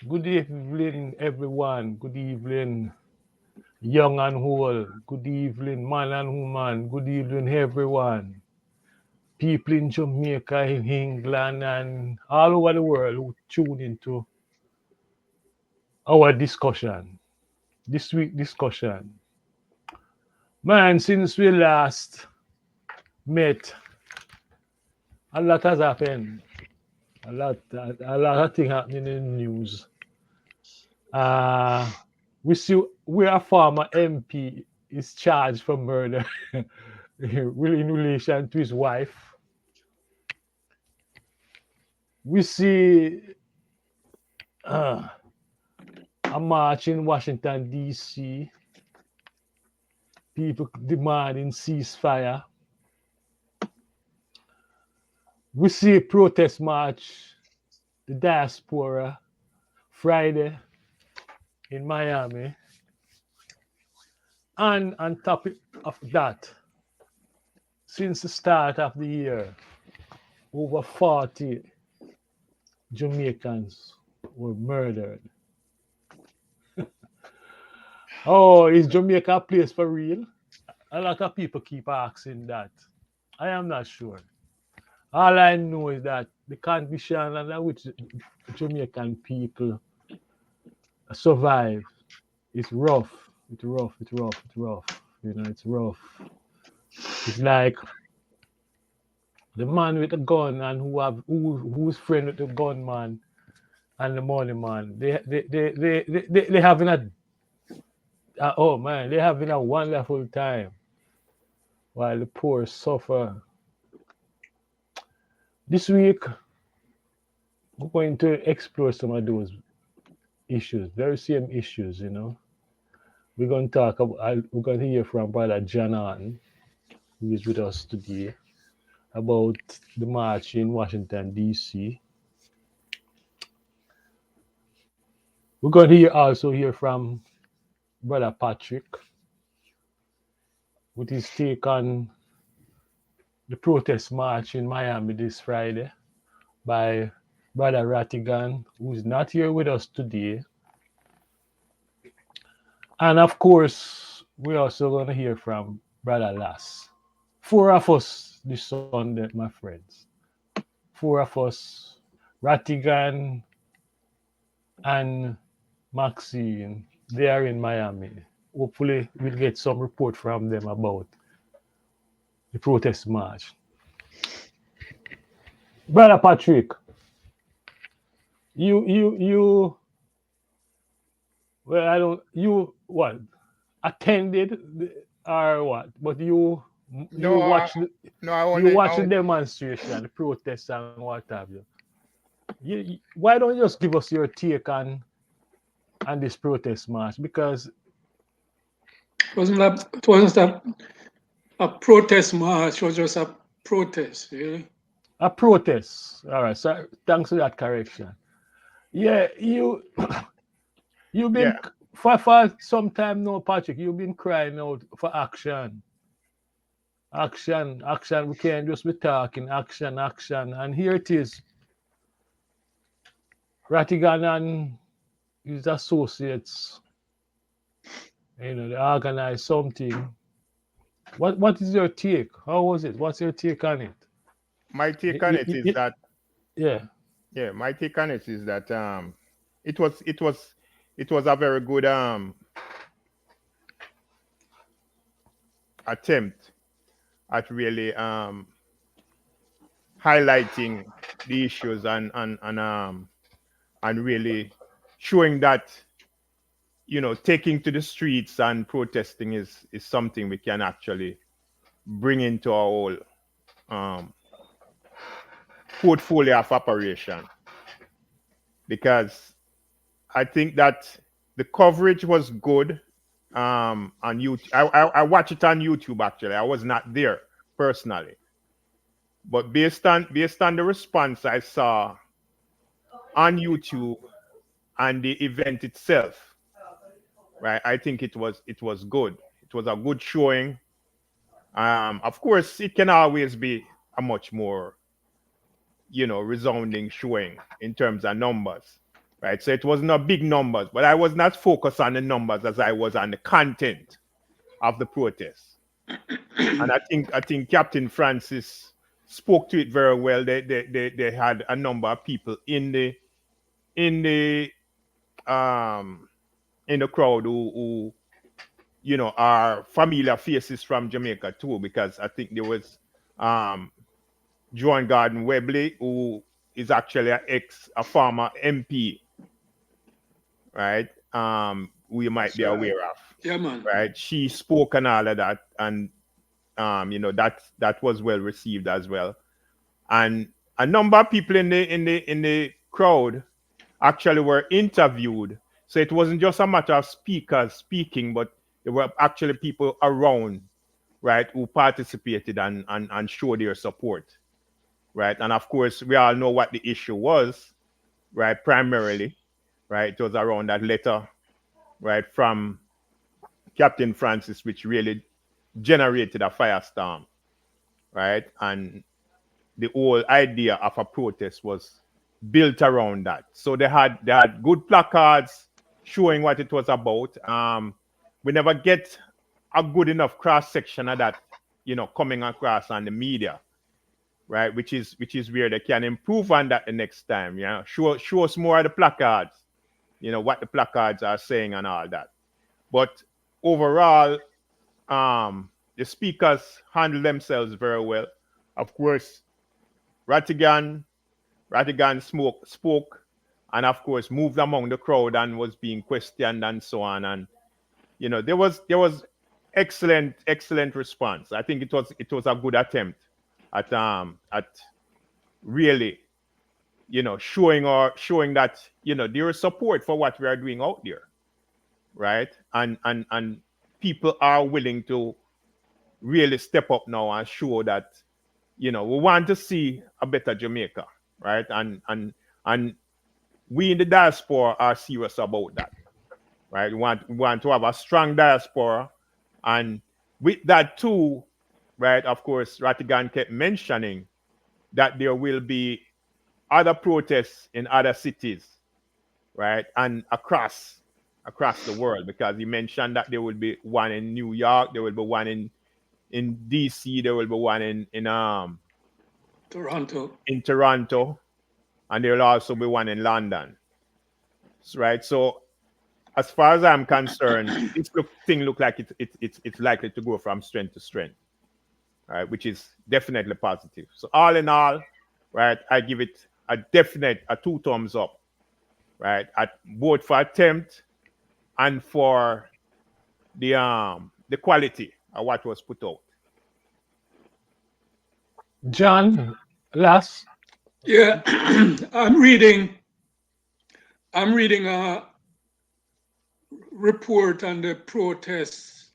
Good evening, everyone. Good evening, young and old. Good evening, man and woman. Good evening, everyone. People in Jamaica, in England, and all over the world who tune into our discussion, this week discussion. Man, since we last met, a lot has happened. A lot of things happening in the news. Uh, we see where a former MP is charged for murder in relation to his wife. We see uh, a march in Washington, D.C., people demanding ceasefire. We see a protest march, the diaspora, Friday in Miami. And on top of that, since the start of the year, over 40 Jamaicans were murdered. Oh, is Jamaica a place for real? A lot of people keep asking that. I am not sure. All I know is that the condition under which Jamaican people survive is rough. It's rough. It's rough. It's rough. It's rough. It's like the man with the gun and who's friend with the gunman and the money man. They having oh man, they having a wonderful time while the poor suffer. This week we're going to explore some of those issues, very same issues. We're going to talk about, we're going to hear from Brother Janan, who is with us today, about the march in Washington, D.C. We're going to also hear from Brother Patrick with his take on the protest march in Miami this Friday by Brother Rattigan, who's not here with us today. And of course, we're also going to hear from Brother Lass. Four of us this Sunday, my friends. Four of us, Rattigan and Maxine, they are in Miami. Hopefully, we'll get some report from them about the protest march. Brother Patrick, you, well, I don't, you, what, attended or what? But you No, watch the, no, I you only, watch the demonstration, the protests, and what have you. Why don't you just give us your take on this protest march? Because It wasn't a protest march, it was just a protest, really. a protest. All right, so thanks for that correction. Yeah, you've yeah, been for some time now, Patrick. You've been crying out for action, action, action. We can't just be talking action, action. And here it is. Rattigan and his associates, they organize something. What is your take? How was it? What's your take on it? my take on Y- it y- is y- that, yeah. yeah, my take on it is that it was it was it was a very good attempt at really highlighting the issues and really showing that taking to the streets and protesting is something we can actually bring into our whole um, portfolio of operation, because I think that the coverage was good on YouTube. I watched it on YouTube actually. I was not there personally, but based on the response I saw on YouTube and the event itself, right? I think it was good. It was a good showing. Of course, it can always be a much more resounding showing in terms of numbers. right? So it was not big numbers, but I was not focused on the numbers as I was on the content of the protest. And I think Captain Francis spoke to it very well. They had a number of people in the um in the crowd who are familiar faces from Jamaica too, because I think there was um John Garden Webley, who is actually a former MP, right? We might That's be right. aware of, Yeah, man. right? She spoke and all of that, and that was well received as well. And a number of people in the crowd actually were interviewed. So it wasn't just a matter of speakers speaking, but there were actually people around, right, who participated and showed their support, right? And of course, we all know what the issue was, right? Primarily, right? It was around that letter, right, from Captain Francis, which really generated a firestorm, right? And the whole idea of a protest was built around that. So they had good placards showing what it was about. We never get a good enough cross section of that, coming across on the media, right? Which is where they can improve on that the next time. Show us more of the placards, what the placards are saying and all that. But overall, the speakers handle themselves very well. Of course, Rattigan spoke, and of course moved among the crowd and was being questioned and so on. And there was excellent response. I think it was a good attempt at really showing that there is support for what we are doing out there, right? And people are willing to really step up now and show that we want to see a better Jamaica, right? And we in the diaspora are serious about that, right? We want to have a strong diaspora, and with that too, right? Of course, Rattigan kept mentioning that there will be other protests in other cities, right? And across the world, because he mentioned that there will be one in New York, there will be one in DC, there will be one Toronto. in Toronto, and there will also be one in London, right? So as far as I'm concerned, thing look like it's likely to go from strength to strength, right? Which is definitely positive. So all in all, right, I give it a two thumbs up, right? At both for attempt and for the quality of what was put out. John, last. Yeah, I'm reading a report on the protests,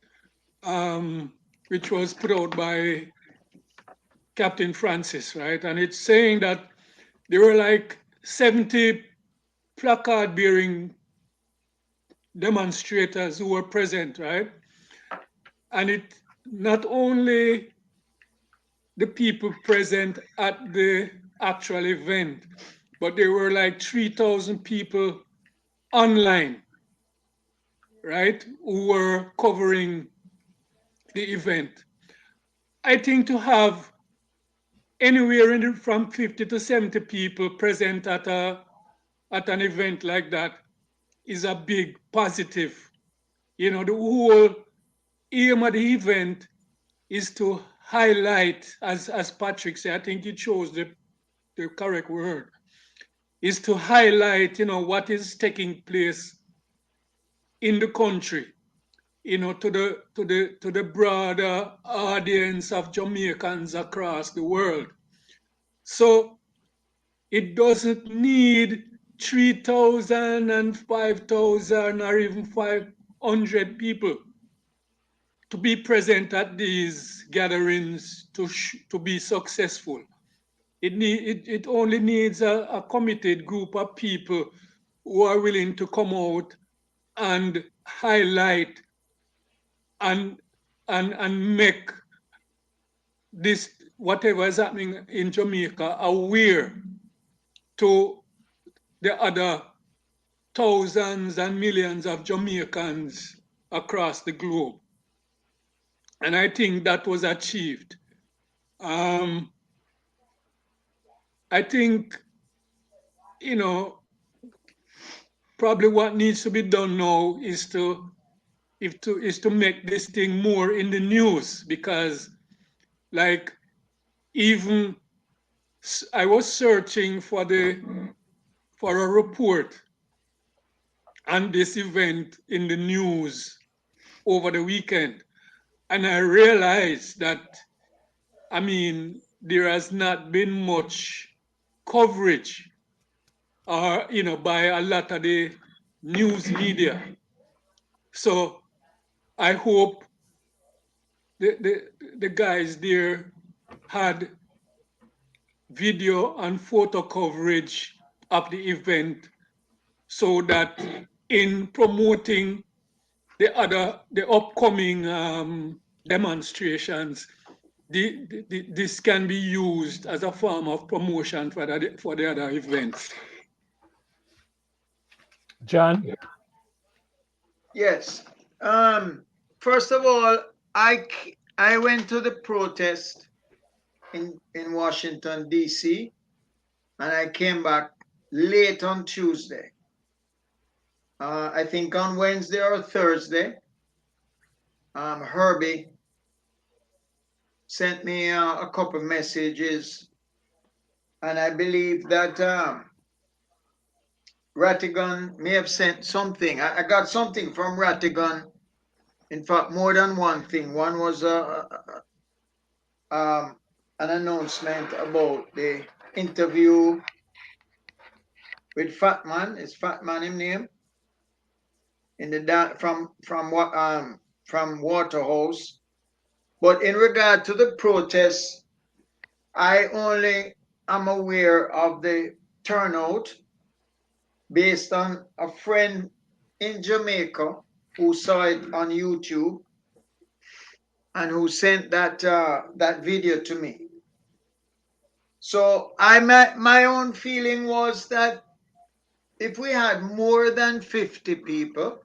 which was put out by Captain Francis, right? And it's saying that there were like 70 placard bearing demonstrators who were present, right? And it not only the people present at the actual event, but there were like 3,000 people online, right, who were covering the event. I think to have anywhere from 50 to 70 people present at an event like that is a big positive. The whole aim of the event is to highlight, as Patrick said, I think he chose the correct word, is to highlight, what is taking place in the country, to the broader audience of Jamaicans across the world. So it doesn't need 3,000 and 5,000 or even 500 people to be present at these gatherings to be successful. It only needs a committed group of people who are willing to come out and highlight and make this, whatever is happening in Jamaica, aware to the other thousands and millions of Jamaicans across the globe. And I think that was achieved. I think, probably what needs to be done now is to make this thing more in the news, because like even I was searching for a report on this event in the news over the weekend, and I realized that there has not been much coverage by a lot of the news media. So I hope the guys there had video and photo coverage of the event, so that in promoting the upcoming demonstrations, this can be used as a form of promotion for the other events. John? Yes. First of all, I went to the protest in Washington, D.C., and I came back late on Tuesday. I think on Wednesday or Thursday, Herbie sent me a couple messages, and I believe that Rattigan may have sent something. I got something from Rattigan. In fact, more than one thing. One was an announcement about the interview with Fat Man. Is Fat Man his name? In the from Waterhouse. But in regard to the protests, I only am aware of the turnout based on a friend in Jamaica who saw it on YouTube and who sent that video to me. So my own feeling was that if we had more than 50 people,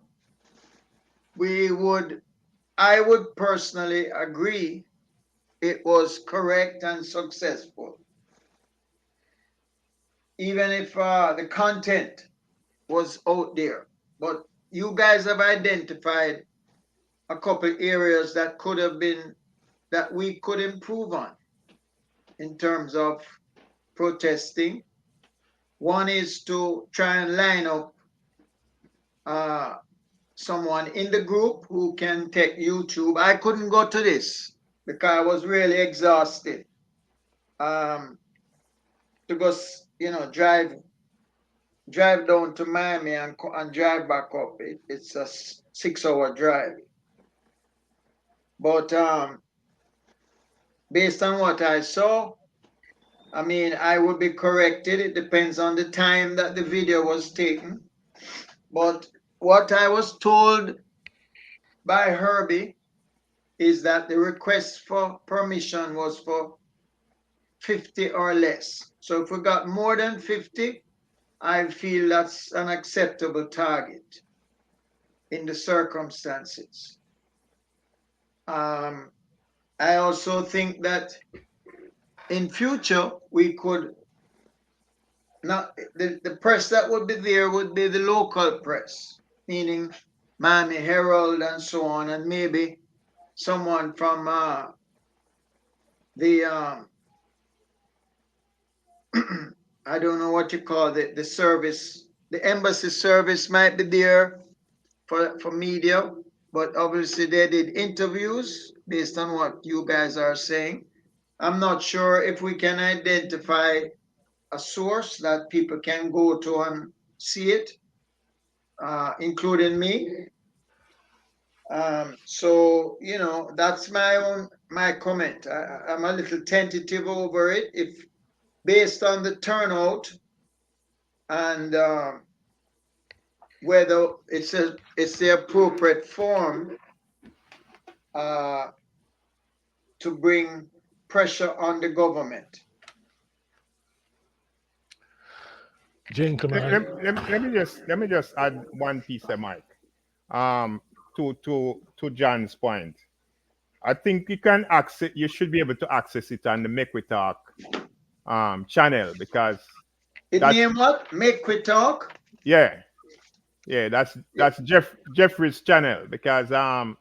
I would personally agree it was correct and successful. Even if the content was out there. But you guys have identified a couple areas that we could improve on in terms of protesting. One is to try and line up someone in the group who can take YouTube. I couldn't go to this because I was really exhausted. To go, drive down to Miami and drive back up. It's a 6-hour drive. But based on what I saw, I would be corrected. It depends on the time that the video was taken. But what I was told by Herbie is that the request for permission was for 50 or less. So if we got more than 50, I feel that's an acceptable target in the circumstances. I also think that in future we could not the press that would be there would be the local press, meaning Miami Herald and so on, and maybe someone from the I don't know what you call it, the service, the embassy service might be there for media, but obviously they did interviews based on what you guys are saying. I'm not sure if we can identify a source that people can go to and see it, including me. So, that's my comment. I'm a little tentative over it. If based on the turnout and whether it's the appropriate form to bring pressure on the government. Jinka, Let, man. let me just add one piece of Mike. Um, to John's point. I think you can access. You should be able to access it on the Make We Talk channel because It that's name what? Make we talk. yeah, yeah, Yeah. that's Jeffrey's channel because that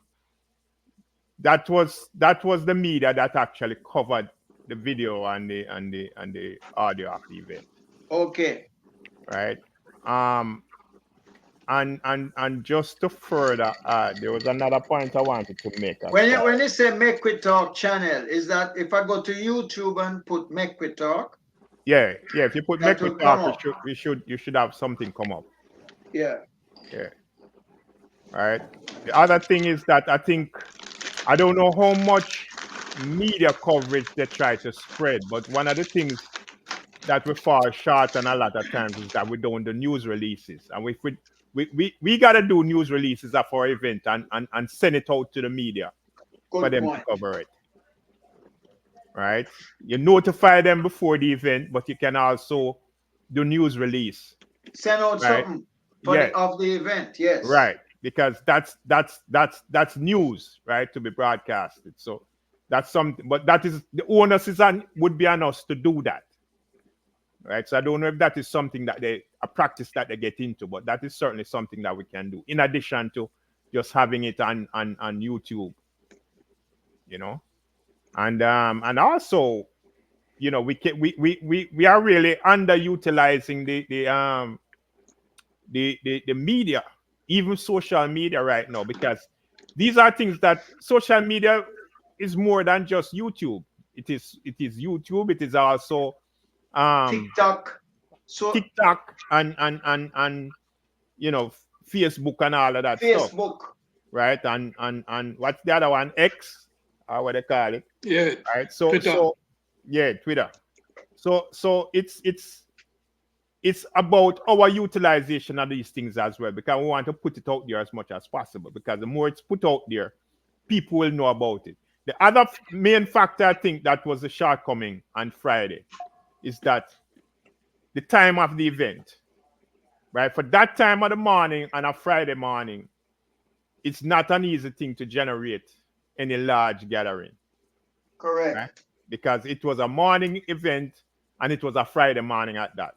was the media that actually covered the video and the audio of the event, Okay. right? Um, and just to further there was another point I wanted to make as far When you say make we talk channel, is that if I go to YouTube and put make we talk, yeah, if you put that Make We will come Talk, up? you should have something come up. Yeah. Yeah, right. The other thing is that I don't know how much media coverage they try to spread, but one of the things that we fall short on a lot of times is that we don't do news releases. And we gotta do news releases of our event and send it out to the media for Good them to point. cover it. Right? You notify them before the event, but you can also do news release. Send out Right? something for Yeah, the of the event. Yes. right. Because that's news, right, to be broadcasted. So that's something, but that is the onus is on would be on us to do that. Right. So I don't know if that is something that they a practice that they get into, but that is certainly something that we can do in addition to just having it on YouTube, you know. And also, you know, we are really underutilizing the media, even social media right now, because these are things that social media is more than just YouTube. It is YouTube, it is also um TikTok. So TikTok and you know Facebook and all of that stuff, Facebook. right? And what's the other one? X, or what they call it, Yeah, right? So Twitter. yeah, Twitter. So it's about our utilization of these things as well, because we want to put it out there as much as possible, because the more it's put out there, people will know about it. The other main factor I think that was a shortcoming on Friday is that the time of the event, right? For that time of the morning on a Friday morning, it's not an easy thing to generate any large gathering, right? Correct. Because it was a morning event and it was a Friday morning at that,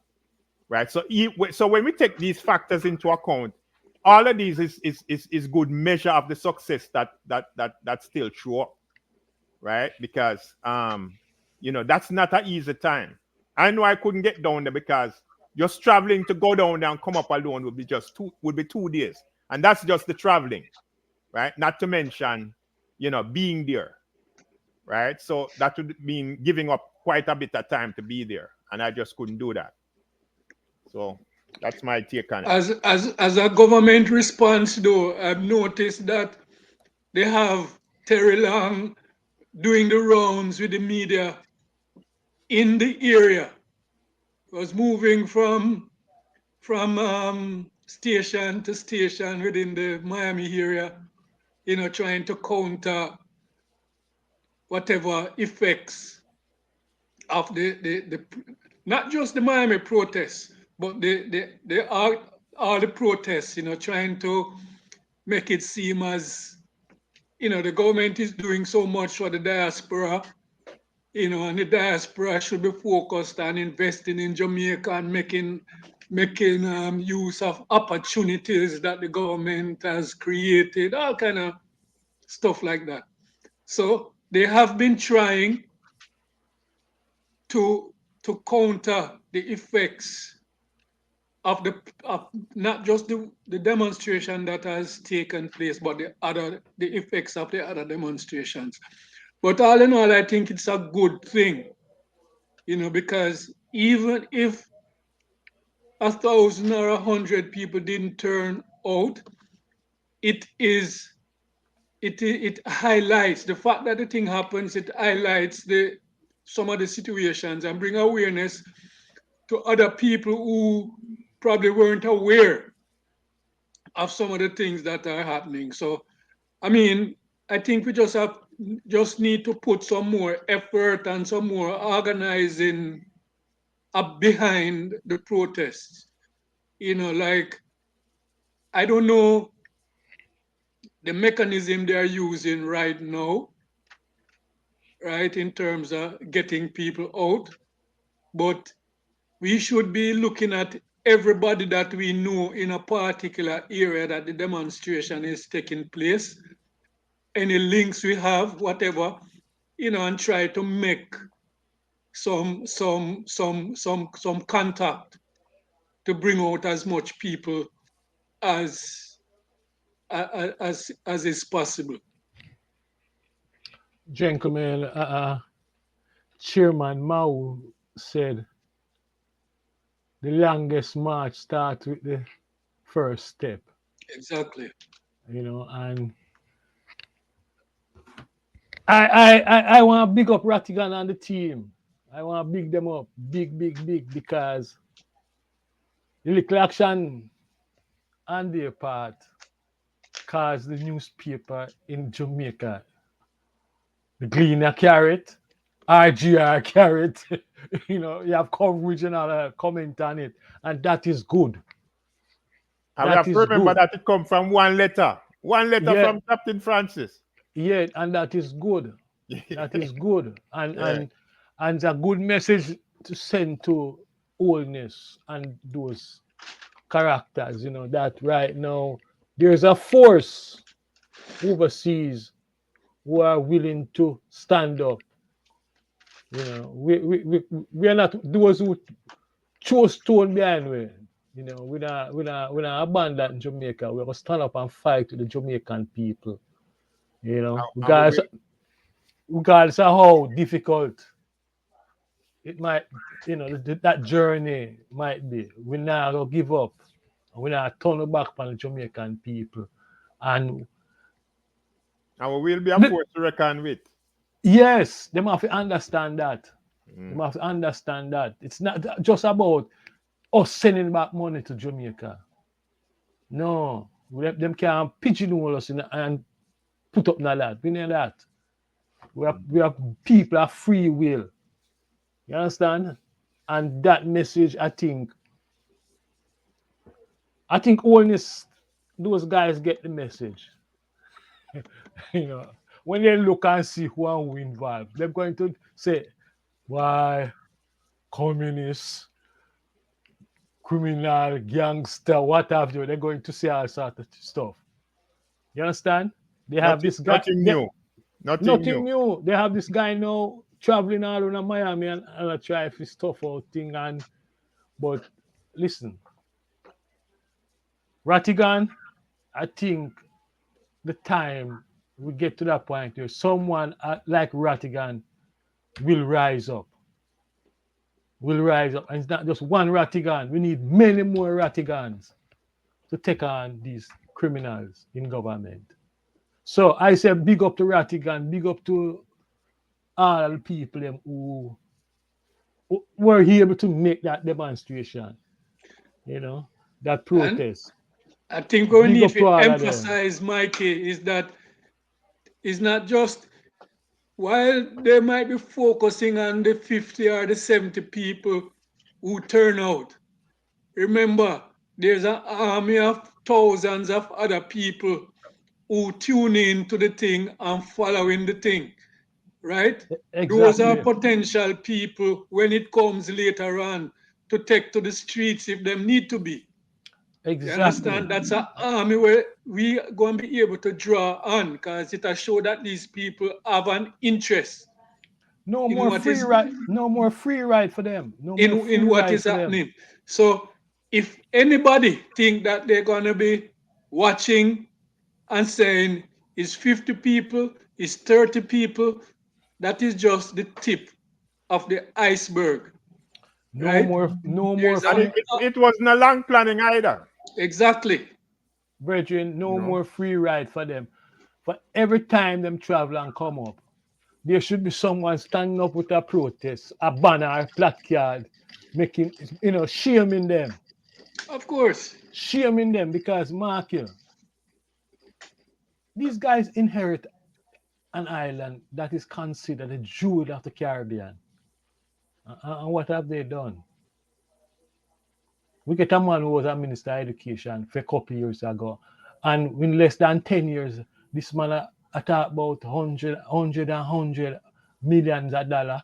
right? So when we take these factors into account, all of these is good measure of the success that still show up, right? Because you know, that's not an easy time. I know I couldn't get down there because just traveling to go down there and come up alone would be just 2 days, and that's just the traveling, right? Not to mention, you know, being there, right? So that would mean giving up quite a bit of time to be there, and I just couldn't do that. So that's my take on it. As a government response, though, I've noticed that they have Terry Long doing the rounds with the media in the area. Was moving from station to station within the Miami area, trying to counter whatever effects of the not just the Miami protests, but all the protests, trying to make it seem as, the government is doing so much for the diaspora, and the diaspora should be focused on investing in Jamaica and making use of opportunities that the government has created, all kind of stuff like that. So they have been trying to counter the effects of not just the demonstration that has taken place, but the effects of the other demonstrations. But all in all, I think it's a good thing, because even if 1,000 or 100 people didn't turn out, it is it highlights the fact that the thing happens. It highlights the some of the situations and bring awareness to other people who probably weren't aware of some of the things that are happening. So, I mean, I think we just need to put some more effort and some more organizing are behind the protests. Like, I don't know the mechanism they are using right now, right, in terms of getting people out. But we should be looking at everybody that we know in a particular area that the demonstration is taking place, any links we have, whatever, and try to make some contact to bring out as much people as as is possible. Gentlemen, Chairman Mao said the longest march starts with the first step, Exactly. and I want to big up Rattigan and the team. I want to big them up, big, because the little action on their part caused the newspaper in Jamaica, the Gleaner carrot, RGR carrot, you have coverage and all comment on it, and that is good. And we That have to is remember good. that it comes from one letter. One letter Yeah, from Captain Francis. yeah, and that is good. That is good, and Yeah. and a good message to send to oldness and those characters. That right now there's a force overseas who are willing to stand up. We are not those who throw stone behind we. We not abandon Jamaica. We're gonna stand up and fight with the Jamaican people. And we Regardless, will, regardless of how difficult it might, that journey might be. We're not gonna give up. We're not turn back on the Jamaican people. And and we will be a force to reckon with. yes, they must understand that. They Mm. must understand that. It's not just about us sending back money to Jamaica. No, them can't pigeonhole us and put up na that. We need that. We are people of free will. You understand? And that message, I think only those guys get the message. you know, when they look and see who involved, they're going to say, why communists, criminal, gangster, what have you, they're going to say all sorts of stuff. You understand? They have Nothing, this guy, nothing new. Nothing nothing new. new. They have this guy now traveling all around Miami and I try his stuff out thing. But listen, Rattigan, I think the time we get to that point where someone like Rattigan will rise up. Will rise up. And it's not just one Rattigan. We need many more Rattigans to take on these criminals in government. So I say big up to Rattigan, big up to all the people who were able to make that demonstration, that And protest. I think what we Big need up to to all of them. emphasize, Mikey, is that it's not just while they might be focusing on the 50 or the 70 people who turn out. Remember, there's an army of thousands of other people who tune in to the thing and following the thing, right? Those are Exactly. potential people when it comes later on to take to the streets if them need to be. You Exactly. understand? That's an army where we are going to be able to draw on because it will show that these people have an interest No in more what free is ride. No more free ride for them. No more in free what ride is for them. happening. So if anybody think that they're going to be watching and saying it's 50 people, it's 30 people, that is just the tip of the iceberg, No right? more. No more There's And an free. it wasn't a long planning either. exactly. Brethren, You no know. more free ride for them. For every time them travel and come up, there should be someone standing up with a protest, a banner, a placard, making, shaming them. Of course. Shaming them because, mark you, these guys inherit an island that is considered a jewel of the Caribbean. And what have they done? We get a man who was a minister of education for a couple of years ago, and in less than 10 years, this man talk about 100 millions of dollars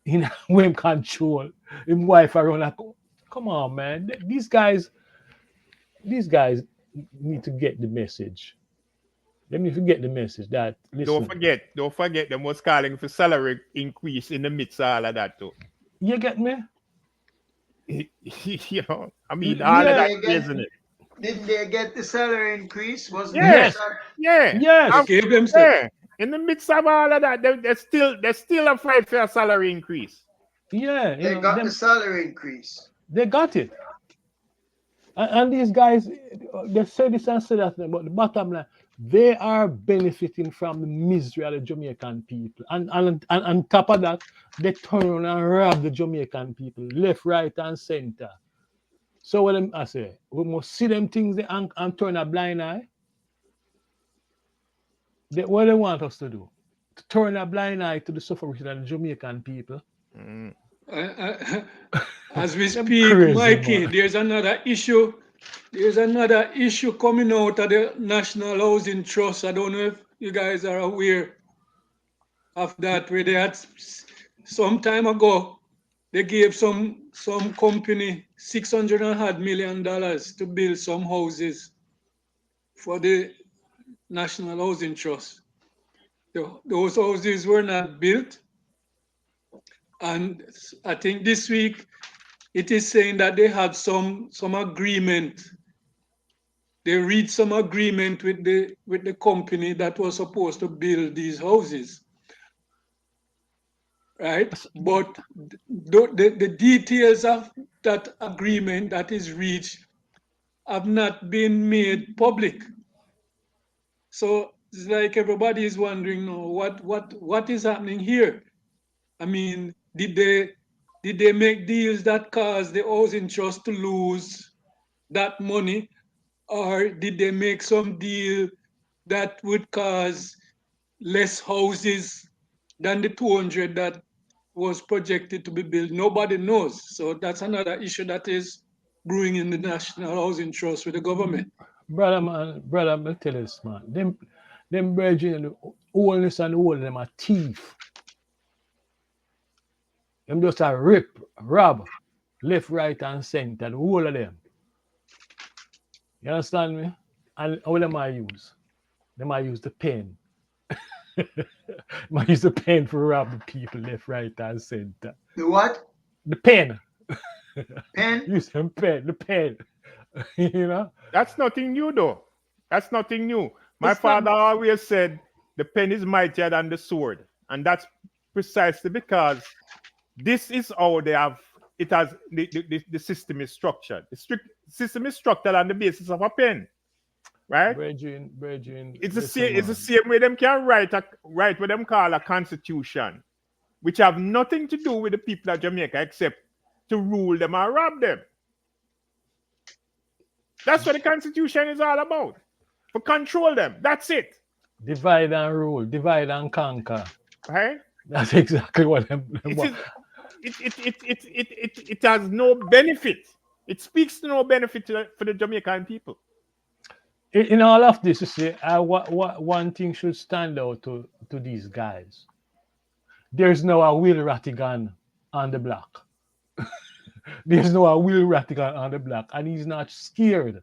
in him control. Him wife around like, come on, man. These guys need to get the message. Let me forget the message that Don't listen, forget them was calling for salary increase in the midst of all of that too. you get me? You know, I mean, all Did of Yeah, that they get isn't it? didn't they get the salary increase? Wasn't there Yeah, yes, some yeah. They yes, gave them Yeah. In the midst of all of that, they still a fight for a salary increase. yeah, they got the salary increase? they got it. And these guys, they say this and say that, but the bottom line, they are benefiting from the misery of the Jamaican people. And on top of that, they turn around and rob the Jamaican people, left, right, and center. So what I say, we must see them things and turn a blind eye. What they want us to do? To turn a blind eye to the suffering of the Jamaican people. Mm. As we Them speak, crazy, Mikey, man. there's another issue. There's another issue coming out of the National Housing Trust. I don't know if you guys are aware of that, where they had some time ago, they gave some company $600 million to build some houses for the National Housing Trust. Those houses were not built, and I think this week it is saying that they had some agreement. They reached some agreement with the company that was supposed to build these houses, right? But the details of that agreement that is reached have not been made public. So it's like everybody is wondering, no, what is happening here? I mean, did they make deals that caused the housing trust to lose that money, or did they make some deal that would cause less houses than the 200 that was projected to be built? Nobody knows. So that's another issue that is brewing in the National Housing Trust with the government. Brother, I'm tell you this, man. Them brethren, the oldness and the old, them are thief. Them just a rip, rob, left, right, and center. The whole of them. You understand me? And all them I use. Them I use the pen. I use the pen for rob people left, right, and center. The what? The pen. Pen? Use them pen. The pen. You know? That's nothing new, though. That's nothing new. My It's not. father always said the pen is mightier than the sword, and that's precisely because this is how they have it has the system is structured. The system is structured on the basis of a pen, right? Brethren, It's the listen, same. It's the man. same way them can write what them call a constitution, which have nothing to do with the people of Jamaica except to rule them and rob them. That's what the constitution is all about. For control them. That's it. Divide and rule, divide and conquer. Right? That's exactly what them want. It has no benefit. It speaks to no benefit for the Jamaican people. In all of this, you see, what one thing should stand out to these guys. There's no a Will Rattigan on the block. There's no a Will Rattigan on the block, and he's not scared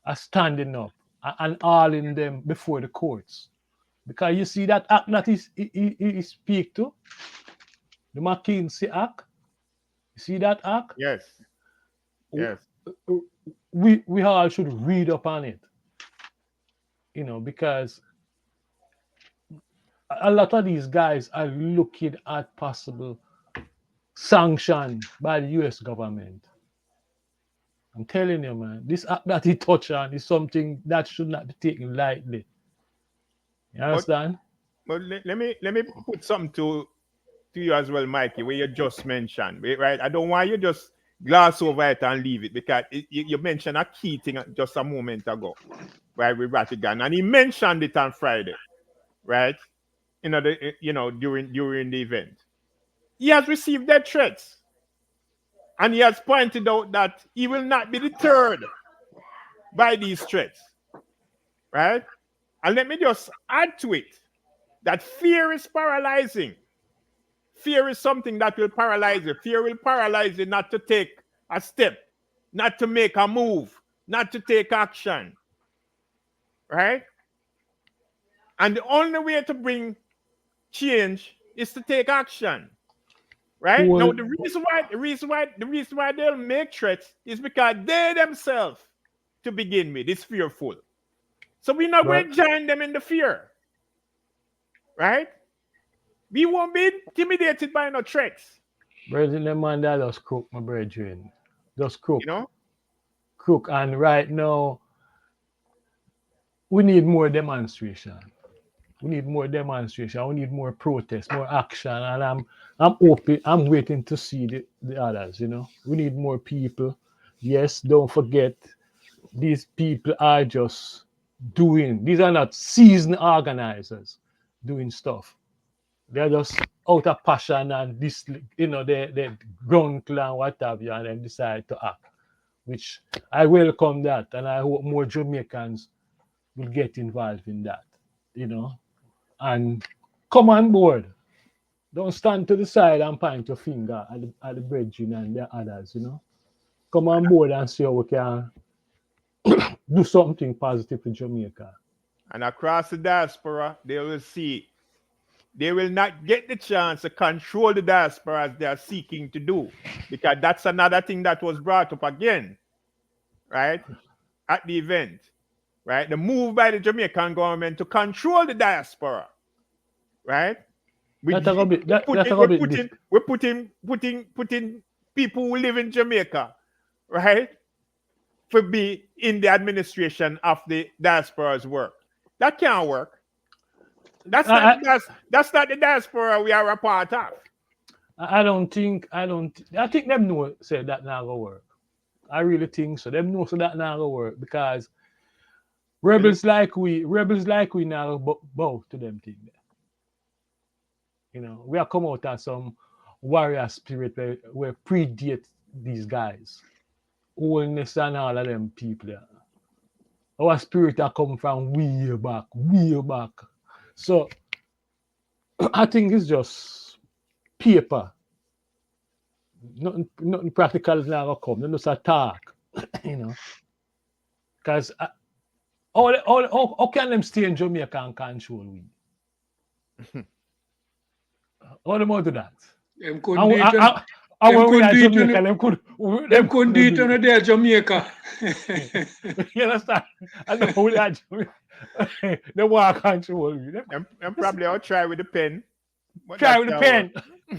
of standing up and all in them before the courts. Because you see that act that he speak to, the McKinsey Act. You see that act? Yes. Yes. We all should read up on it. You know, because a lot of these guys are looking at possible sanction by the US government. I'm telling you, man, this act that he touched on is something that should not be taken lightly. You understand? But let me put something to you as well, Mikey, where you just mentioned, right? I don't want you just gloss over it and leave it, because you mentioned a key thing just a moment ago, right, with Rattigan, and he mentioned it on Friday, right? During the event, he has received death threats. And he has pointed out that he will not be deterred by these threats, right? And let me just add to it that fear is paralyzing. Fear is something that will paralyze you. Fear will paralyze you not to take a step, not to make a move, not to take action, right? And the only way to bring change is to take action, right? Now, Whole, the reason why they'll make threats is because they themselves, to begin with, is fearful. So we're not but going to join them in the fear, right? We won't be intimidated by no threats, brethren, the man that just crook, my brethren. Just crook. you know? Crook. And right now, we need more demonstration. We need more demonstration. We need more protest, more action. And I'm open. I'm waiting to see the others. We need more people. Yes, don't forget these people are just doing. These are not seasoned organizers doing stuff. They're just out of passion and this, they ground clan, what have you, and then decide to act. Which I welcome that, and I hope more Jamaicans will get involved in that. You know, and come on board. Don't stand to the side and point your finger at the brethren and the others. Come on board and see how we can do something positive for Jamaica. And across the diaspora, they will not get the chance to control the diaspora as they are seeking to do. Because that's another thing that was brought up again, right? At the event, right? The move by the Jamaican government to control the diaspora, right? We That's a little bit. put That's in, a we're little bit. putting people who live in Jamaica, right, for be in the administration of the diaspora's work. That can't work. That's not I, that's not the diaspora we are a part of. I don't think. I think them know say that not gonna work. I really think so. Them know so that not gonna work because rebels like we now bow to them thing. We are come out as some warrior spirit where predate these guys. Wholeness and all of them people. Our spirit are come from way back, way back. So I think it's just paper. Nothing practical is not gonna come. Not just a talk, Because how can them stay in Jamaica and control we? How them do that? Them couldn't do it. And when we couldn't are do it. Jamaica, Them couldn't do it on their Jamaica. You understand? I know we are Jamaica. They want to control you. And probably I'll try with the pen. Try with the pen.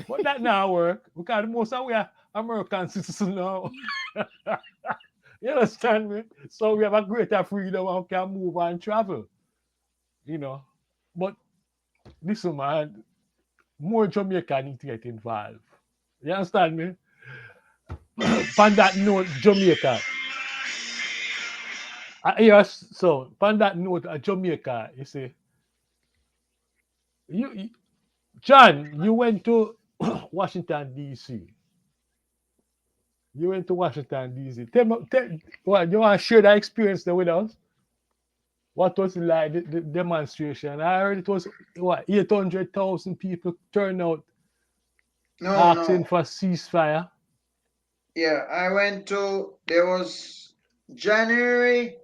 But that now work because most of we are American citizens now. You understand me? So we have a greater freedom and can move and travel. But listen, man, more Jamaica need to get involved. You understand me? On that note, Jamaica. Yes, so on that note, Jamaica, you see, you John, you went to Washington D.C. You went to Washington D.C. What you want to share that experience there with us? What was it like the demonstration? I heard it was 800,000 people turned out asking for ceasefire. Yeah, there was January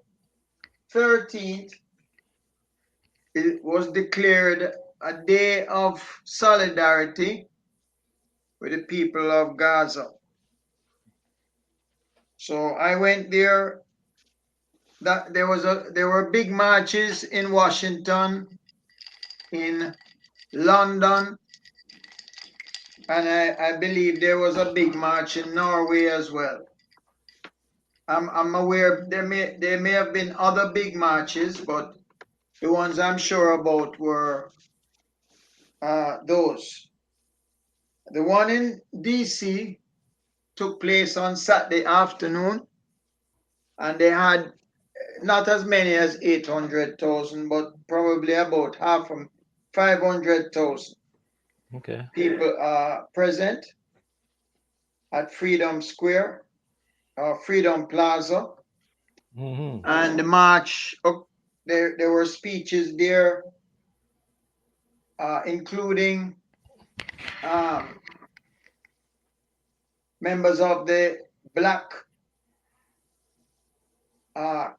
13th, it was declared a day of solidarity with the people of Gaza. So I went there. There were big marches in Washington, in London, and I believe there was a big march in Norway as well. I'm aware there may have been other big marches, but the ones I'm sure about were those. The one in DC took place on Saturday afternoon, and they had not as many as 800,000, but probably about 500,000 Okay. people present. at Freedom Square, Freedom Plaza. Mm-hmm. And the march, there were speeches there, including members of the Black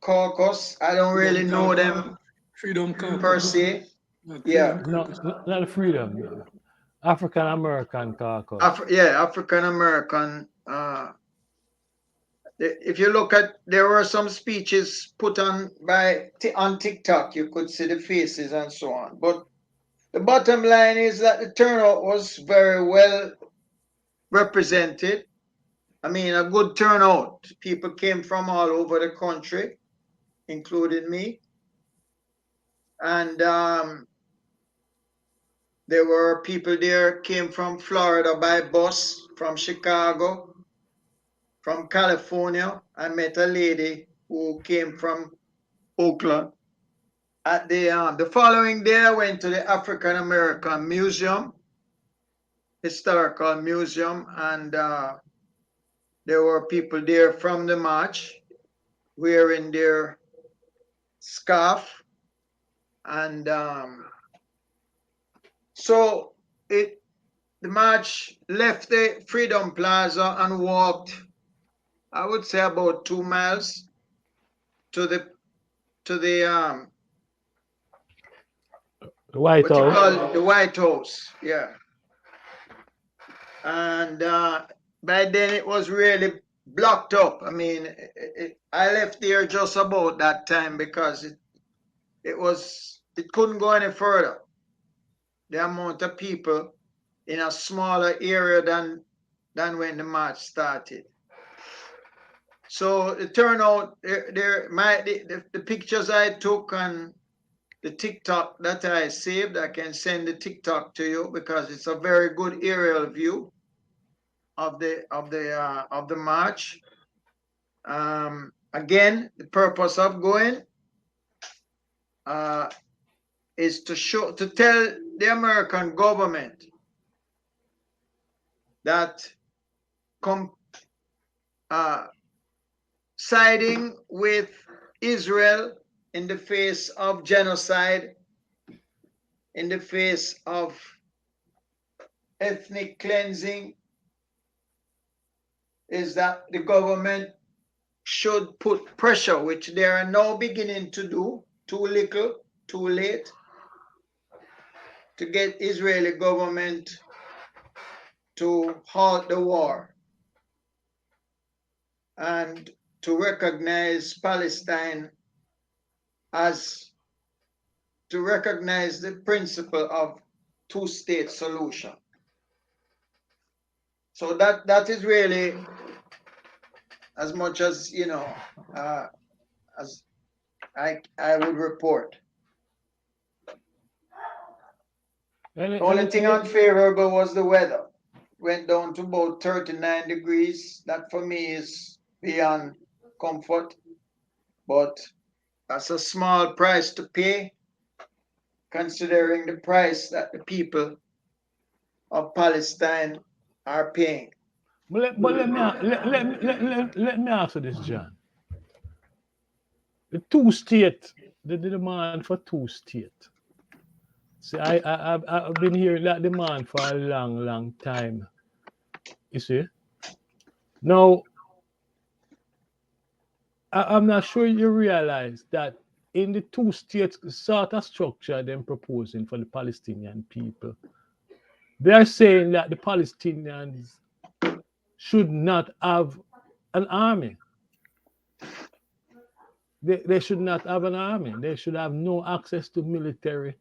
Caucus. I don't really know them Freedom per Caucus. se. Not Yeah. Freedom No, Caucus. not freedom. No. African American caucus. African American. If you look at, there were some speeches put on on TikTok. You could see the faces and so on. But the bottom line is that the turnout was very well represented. I mean, a good turnout. People came from all over the country, including me. And there were people there came from Florida by bus, from Chicago, from California. I met a lady who came from Oakland. At the following day, I went to the African American Museum, historical museum, and there were people there from the march wearing their scarf, and so the march left the Freedom Plaza and walked, I would say, about 2 miles to the White what you House. call it, the White House, yeah. And by then it was really blocked up. I mean, I left there just about that time because it couldn't go any further. The amount of people in a smaller area than when the march started. So the turnout the pictures I took and the TikTok that I saved, I can send the TikTok to you because it's a very good aerial view of the march. Again, the purpose of going is to tell the American government that siding with Israel in the face of genocide, in the face of ethnic cleansing, is that the government should put pressure, which they are now beginning to do, too little, too late, to get Israeli government to halt the war and to recognize Palestine to recognize the principle of two-state solution. So that is really as much as, as I would report. The only thing unfavorable was the weather. Went down to about 39 degrees. That for me is beyond comfort. But that's a small price to pay, considering the price that the people of Palestine are paying. But let me ask you this, John. The demand for two-state. See, I've been hearing that demand for a long time. You see? Now, I'm not sure you realize that in the two-state sort of structure they're proposing for the Palestinian people, they are saying that the Palestinians should not have an army. They should not have an army. They should have no access to military,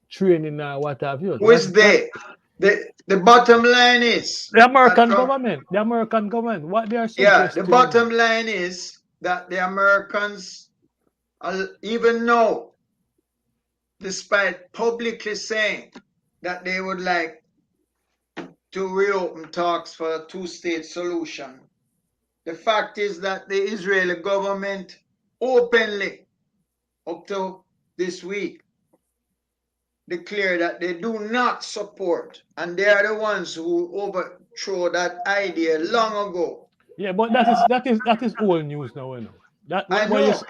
training or what have you. Who is they? The bottom line is the American government. The American government. What they are suggesting. The bottom line is that the Americans, even now, despite publicly saying that they would like to reopen talks for a two-state solution, the fact is that the Israeli government openly, up to this week, declared that they do not support, and they are the ones who throw that idea long ago. Yeah, but that is old news now, you know. That I what you know.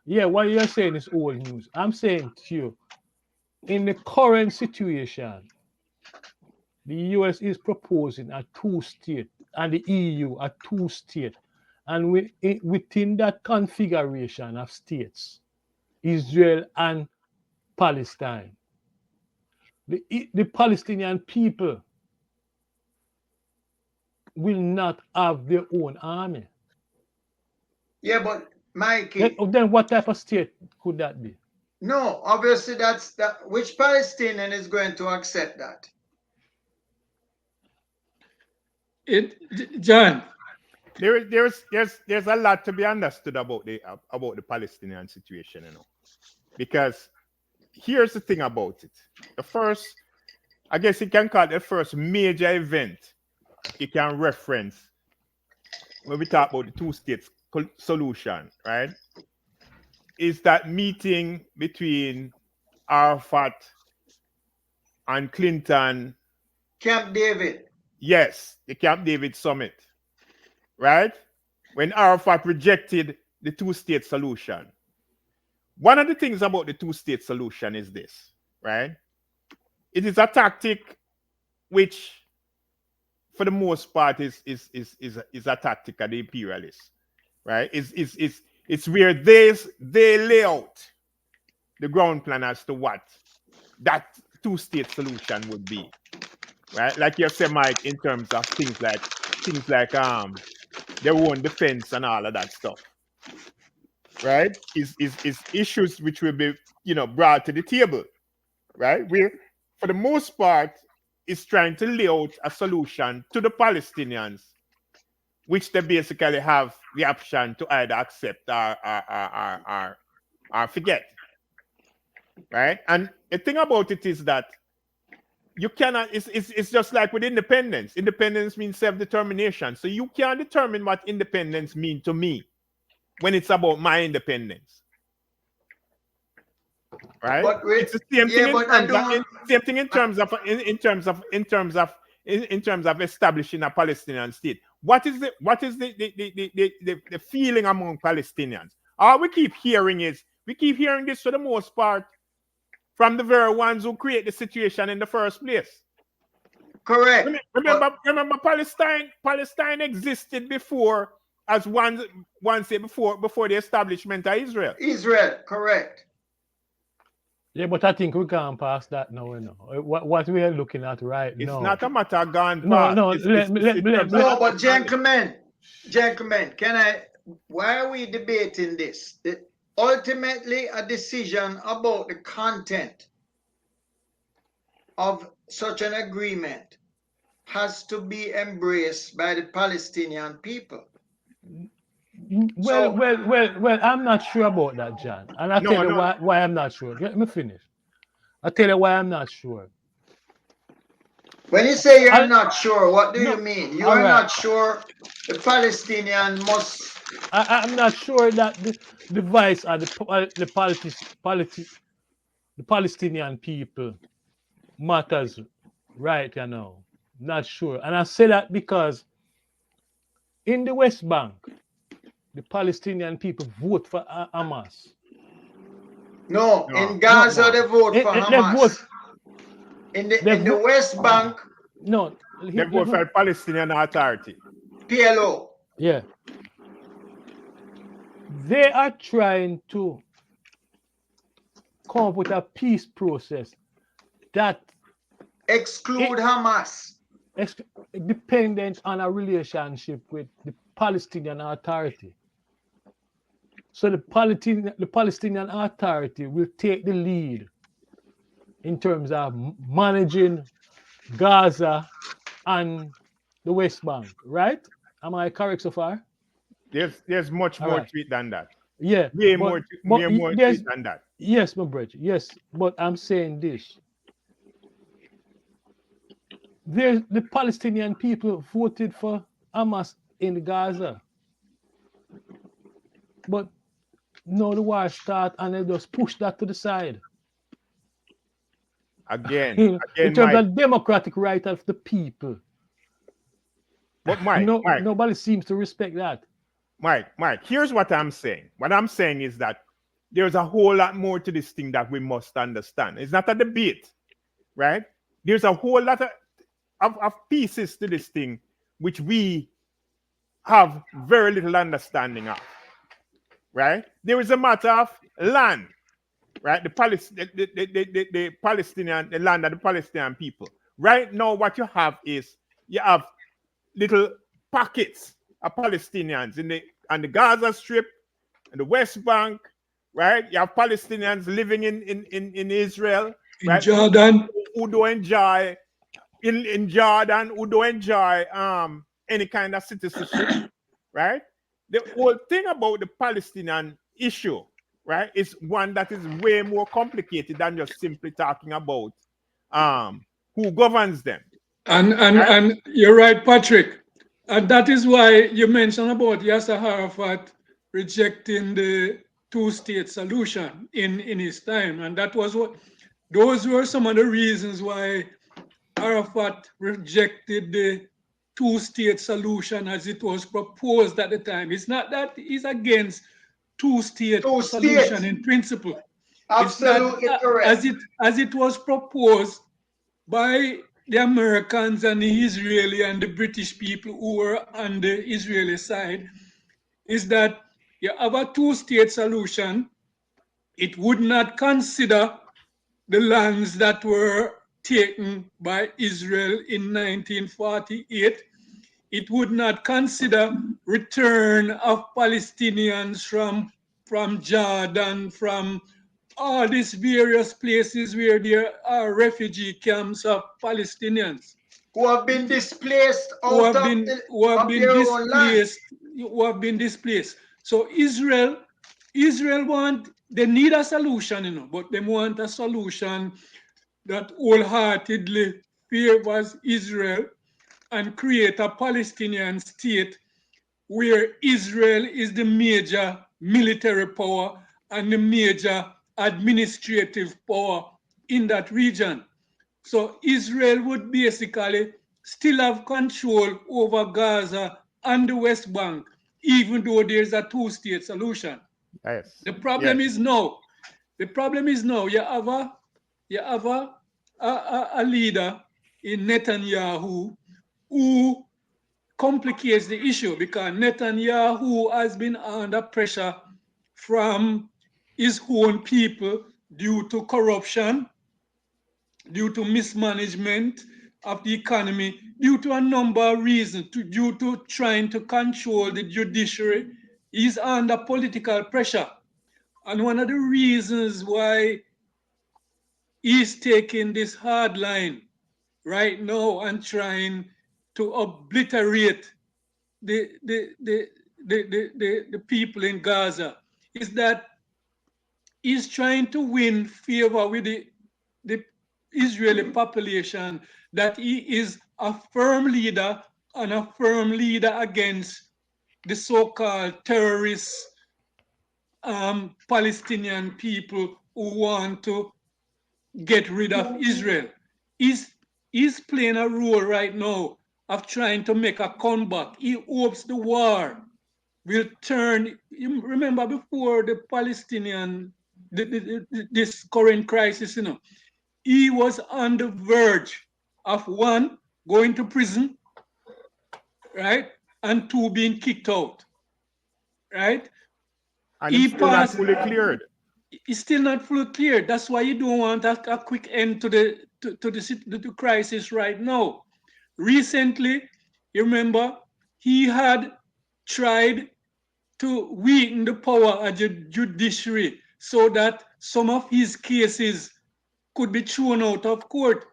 yeah, what you're saying is old news. I'm saying to you, in the current situation, the US is proposing a two-state and the EU a two-state. And within that configuration of states, Israel and Palestine, the Palestinian people will not have their own army. Yeah, but Mikey, Then what type of state could that be? no, obviously that's that. Which Palestinian is going to accept that? John, There's a lot to be understood about the Palestinian situation, you know, because here's the thing about it. The first, I guess you can call it the first major event you can reference when we talk about the two states solution, right? Is that meeting between Arafat and Clinton? Camp David. Yes, the Camp David summit, right? When Arafat rejected the two-state solution. One of the things about the two-state solution is this, right? It is a tactic which, for the most part, is a tactic of the imperialists, right? It's where they lay out the ground plan as to what that two-state solution would be, right? Like you said, Mike, in terms of things like their own defense and all of that stuff, right? Is issues which will be brought to the table, right? Where for the most part is trying to lay out a solution to the Palestinians, which they basically have the option to either accept or forget, right? And the thing about it is that you cannot, it's just like with independence. Independence means self-determination. So you can't determine what independence means to me when it's about my independence. Right? It's the same thing in terms of establishing a Palestinian state. What is the feeling among Palestinians? All we keep hearing this for the most part from the very ones who create the situation in the first place. Correct. Remember Palestine existed before as one say before the establishment of Israel. Israel, correct. Yeah, but I think we can't pass that now. What we are looking at right now. It's now. not a matter of gone past. No, but gentlemen, why are we debating this? Ultimately, a decision about the content of such an agreement has to be embraced by the Palestinian people. Well, I'm not sure about that, John. And I'll tell you why I'm not sure. Let me finish. I'll tell you why I'm not sure. When you say you're not sure, what do you mean? You are not sure the Palestinian must... I'm not sure that the voice of the Palestinian people matters right now. Not sure. And I say that because in the West Bank, the Palestinian people vote for Hamas. No, in Gaza they vote for Hamas. In the West Bank, no, they vote for Palestinian Authority. PLO. Yeah. They are trying to come up with a peace process that exclude Hamas. Dependent on a relationship with the Palestinian Authority. So the Palestinian Authority will take the lead in terms of managing Gaza and the West Bank, right? Am I correct so far? There's much more to it than that. Yeah. Way more to it than that. Yes, my brother. Yes, but I'm saying this. The Palestinian people voted for Hamas in Gaza. But now the war starts and they just push that to the side. Again, in terms of democratic right of the people But Mike, No, Mike, nobody seems to respect that. Mike, here's what I'm saying. What I'm saying is that there's a whole lot more to this thing that we must understand. It's not a debate, right? There's a whole lot of pieces to this thing which we have very little understanding of, right? There is a matter of land, right? The Palestinian, the land of the Palestinian people. Right now, what you have is you have little pockets of Palestinians on the Gaza Strip and the West Bank, right? You have Palestinians living in Israel, In right? Jordan. Who don't enjoy in Jordan, who don't enjoy any kind of citizenship, right? The whole thing about the Palestinian issue, right, is one that is way more complicated than just simply talking about who governs them. And you're right, Patrick. And that is why you mentioned about Yasser Arafat rejecting the two-state solution in his time. And that was what those were some of the reasons why Arafat rejected the two-state solution as it was proposed at the time. It's not that he's against two-state solution in principle. Absolutely It's that correct. as it was proposed by the Americans and the Israeli and the British people who were on the Israeli side, is that you have a two-state solution. It would not consider the lands that were taken by Israel in 1948. It would not consider return of Palestinians from Jordan, from all these various places where there are refugee camps of Palestinians Who have been displaced who out have of, been who have of been their own land. displaced. So Israel they need a solution, but they want a solution that wholeheartedly favors Israel and create a Palestinian state where Israel is the major military power and the major administrative power in that region. So Israel would basically still have control over Gaza and the West Bank, even though there's a two-state solution. Yes. The problem is now you have a leader in Netanyahu who complicates the issue because Netanyahu has been under pressure from his own people due to corruption, due to mismanagement of the economy, due to a number of reasons, due to trying to control the judiciary. He's under political pressure. And one of the reasons why he's taking this hard line right now and trying to obliterate the people in Gaza is that he's trying to win favor with the Israeli population, that he is a firm leader and a firm leader against the so-called terrorist Palestinian people who want to get rid of Israel. He's playing a role right now of trying to make a comeback. He hopes the war will turn. You remember before the Palestinian, this current crisis, he was on the verge of one, going to prison, right? And two, being kicked out, right? And it's still not fully cleared. It's still not fully clear. That's why you don't want a quick end to the crisis right now. Recently, you remember, he had tried to weaken the power of the judiciary so that some of his cases could be thrown out of court.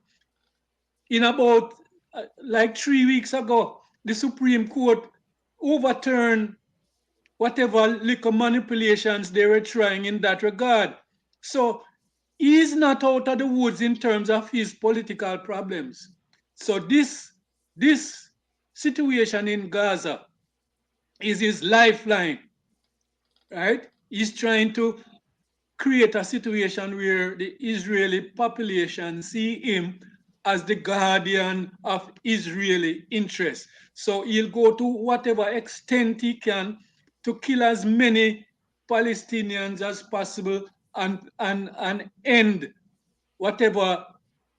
In about like 3 weeks ago, the Supreme Court overturned whatever little manipulations they were trying in that regard. So he's not out of the woods in terms of his political problems. So this situation in Gaza is his lifeline, right? He's trying to create a situation where the Israeli population see him as the guardian of Israeli interests. So he'll go to whatever extent he can to kill as many Palestinians as possible and end whatever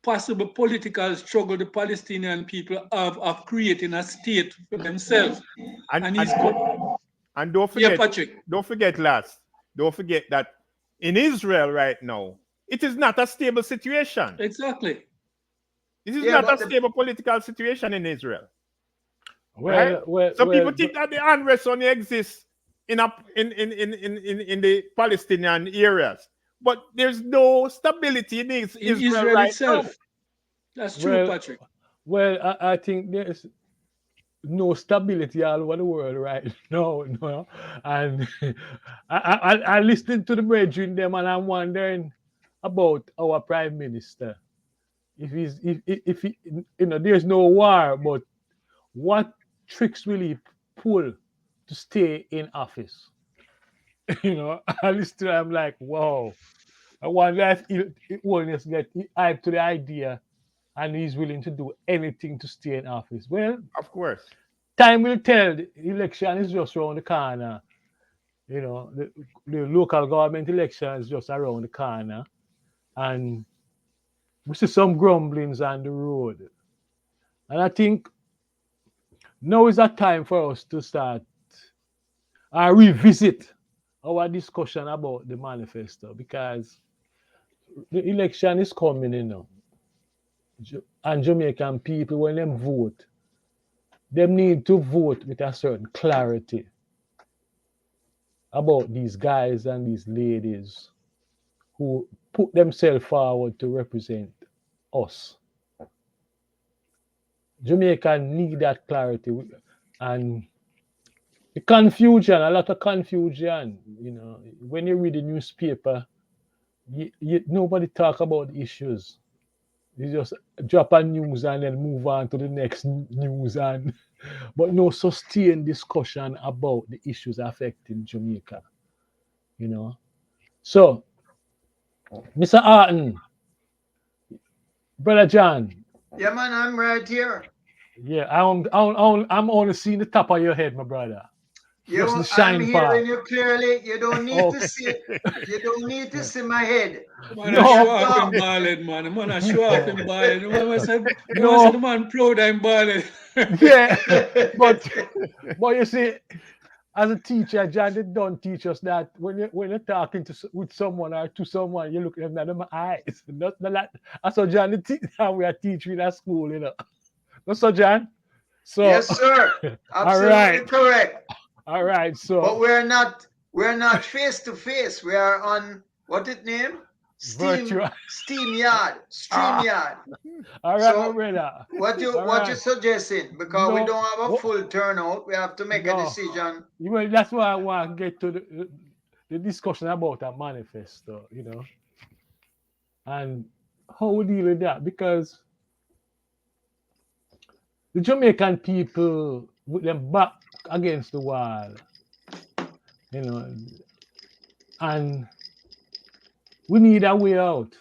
possible political struggle the Palestinian people have of creating a state for themselves. And And and he's and don't yeah, forget, Patrick. don't forget that in Israel right now, it is not a stable situation. Exactly. This is Yeah, not but a stable political situation in Israel, right? Well, Some people think that the unrest only exists in the Palestinian areas, but there's no stability in In Israel Israel right now. itself. That's true, Patrick. I think there's no stability all over the world right now. No, and I listening to the brethren them, and I'm wondering about our prime minister. If he's if he, there's no war, but what tricks will he pull to stay in office? I listen to him like, wow. I wonder if he will just get hyped to the idea and he's willing to do anything to stay in office. Well, Of course. time will tell. The election is just around the corner. The local government election is just around the corner. And we see some grumblings on the road. And I think now is a time for us to start revisit our discussion about the manifesto, because the election is coming, and Jamaican people, when they vote, they need to vote with a certain clarity about these guys and these ladies who put themselves forward to represent us. Jamaica need that clarity, and the confusion, a lot of confusion. When you read the newspaper, nobody talk about the issues. You just drop a news and then move on to the next news, but no sustained discussion about the issues affecting Jamaica. So, Mr. Arton, Brother John, yeah, man, I'm right here. yeah, I'm only seeing the top of your head, my brother. Just the I'm shine part. hearing you clearly. You don't need to Okay. see. You don't need to see my head. Man, You I can show No, off him talk. ballad, man. The man, I show off him ballad. The man say the no, man proud I'm ballad. yeah, but you see, as a teacher, John, they don't teach us that when you're talking with someone or to someone, you look at them in the eyes. Not like that's what John how we are teaching at school, That's so, John. So, Yes, sir. all Absolutely right, correct. all right. But So, we're not face to face. We are on what it name? virtual. Ah, StreamYard. all right, my So brother. All what you right. suggesting? Because we No, don't have a what? full turnout, we have to make a No. decision. That's why I want to get to the discussion about a manifesto, and how we deal with that, because the Jamaican people with them back against the wall, you know, and we need a way out.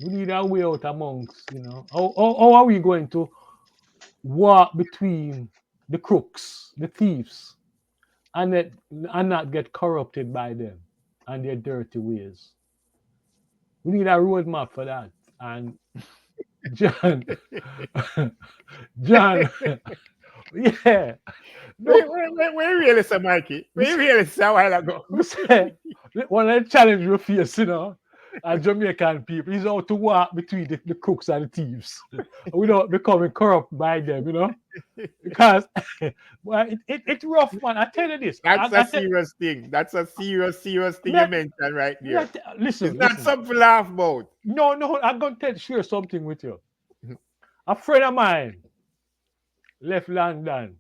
We need a way out amongst, how are we going to walk between the crooks, the thieves, and not get corrupted by them and their dirty ways? We need a roadmap for that. And John, John, yeah, no, Where really say, Mikey? Where really say a while ago? one of the challenges we face, as Jamaican people, is how to walk between the crooks and the thieves without becoming corrupt by them, because well, it's rough, man. I tell you this. That's a serious thing. That's a serious thing you mentioned right there. Listen, It's not something to laugh about. No, I'm going to share something with you. A friend of mine left London,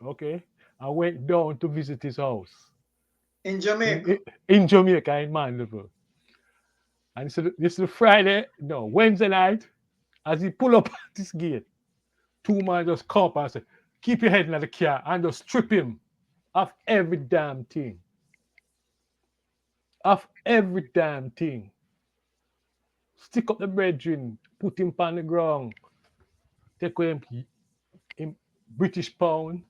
okay, I went down to visit his house In Jamaica. in Jamaica, in Mandeville. And so this is Wednesday night, as he pull up at this gate, two men just come up and say, keep your head in the car, and just strip him of every damn thing. Of every damn thing. Stick up the brethren, put him on the ground, take away him British pound,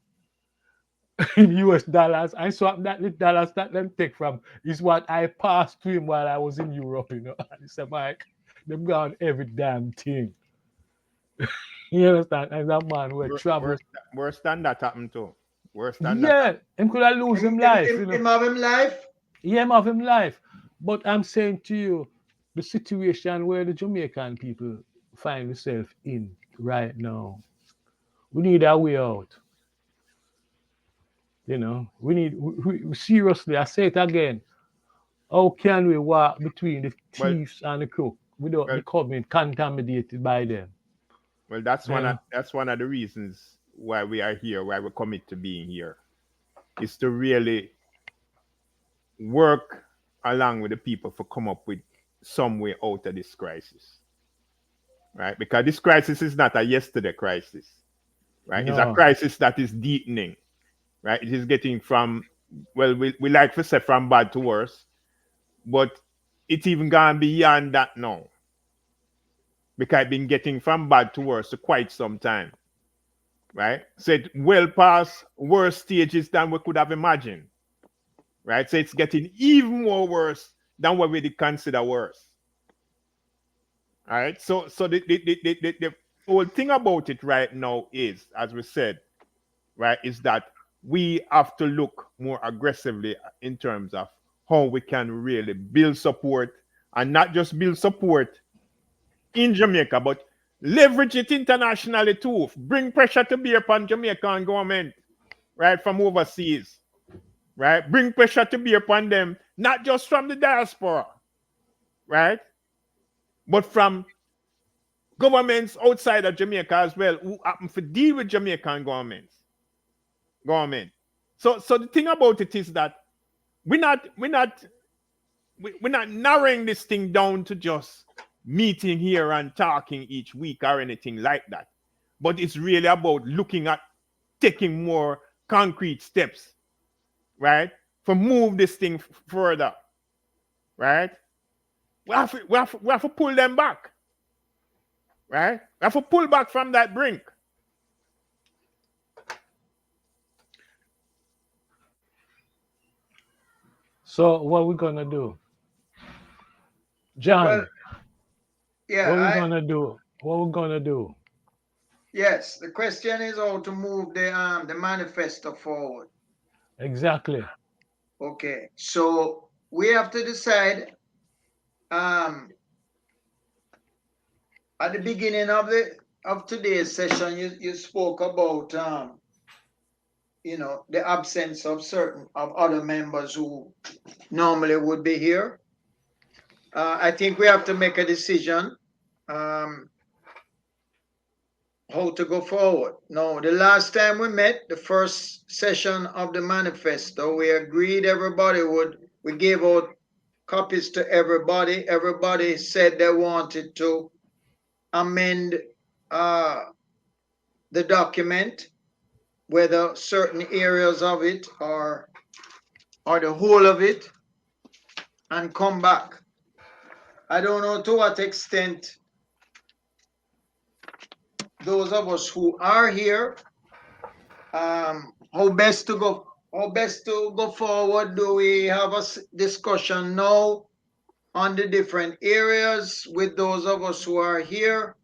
in US dollars. I swap that the dollars that them take from is what I passed to him while I was in Europe, you know. And he said, Mike, they've gone every damn thing. You understand? And that man will travel. Worse than that happened too. Worse than that. Yeah, him could have lose him life, you know. Him have him life? Yeah, him have him life. But I'm saying to you, the situation where the Jamaican people find themselves in right now, we need a way out. You know, we seriously, I say it again, how can we walk between the Well, thieves and the crook without well, becoming contaminated by them? well, that's You know? that's one of the reasons why we are here, why we commit to being here, is to really work along with the people to come up with some way out of this crisis, right? Because this crisis is not a yesterday crisis, right? It's a No. crisis that is deepening, right? It is getting from, well, we like to say from bad to worse, but it's even gone beyond that now, because it's been getting from bad to worse for quite some time, right? So it well past worse stages than we could have imagined, right? So it's getting even more worse than what we did consider worse. All right. So the whole thing about it right now is, as we said, right, is that we have to look more aggressively in terms of how we can really build support, and not just build support in Jamaica, but leverage it internationally too. Bring pressure to bear upon Jamaican government, right, from overseas, right? Bring pressure to bear upon them, not just from the diaspora, right, but from governments outside of Jamaica as well, who happen to deal with Jamaican government. So the thing about it is that we're not narrowing this thing down to just meeting here and talking each week or anything like that. But it's really about looking at taking more concrete steps, right? To move this thing further, right? We have to pull them back, right? We have to pull back from that brink. So what we gonna do? John, Well, yeah, what we gonna do? What we gonna do? yes. The question is how to move the manifesto forward. Exactly. Okay, so we have to decide. At the beginning of today's session, you spoke about the absence of certain of other members who normally would be here. I think we have to make a decision how to go forward. No, the last time we met, the first session of the manifesto, we agreed we gave out copies to everybody. Everybody said they wanted to amend the document, whether certain areas of it or the whole of it, and come back. I don't know to what extent those of us who are here, how best to go forward. Do we have a discussion now on the different areas with those of us who are here?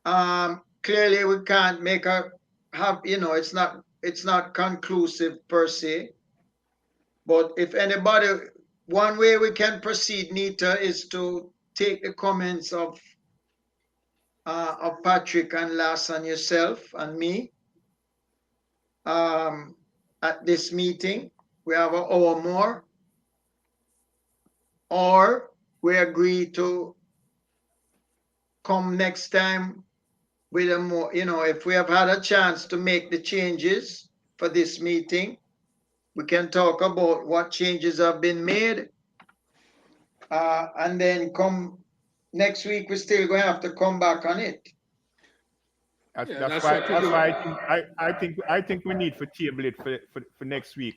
Clearly we can't it's not conclusive per se, but if anybody, one way we can proceed, Nita, is to take the comments of Patrick and Lass and yourself and me at this meeting. We have an hour more, or we agree to come next time with a more, if we have had a chance to make the changes for this meeting, we can talk about what changes have been made, and then come next week, we're still going to have to come back on it. That's why I think we need to table it for next week,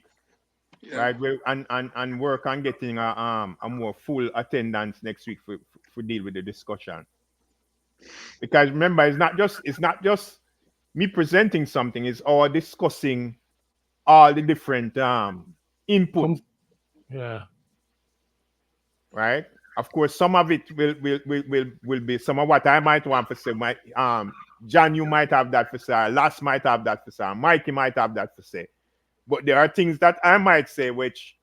right? And work on getting a more full attendance next week for we deal with the discussion. Because remember, it's not just me presenting something, it's all discussing all the different input, Yeah. right? Of course, some of it will be some of what I might want to say. My John, you might have that to say. Lass might have that to say. Mikey might have that to say. But there are things that I might say which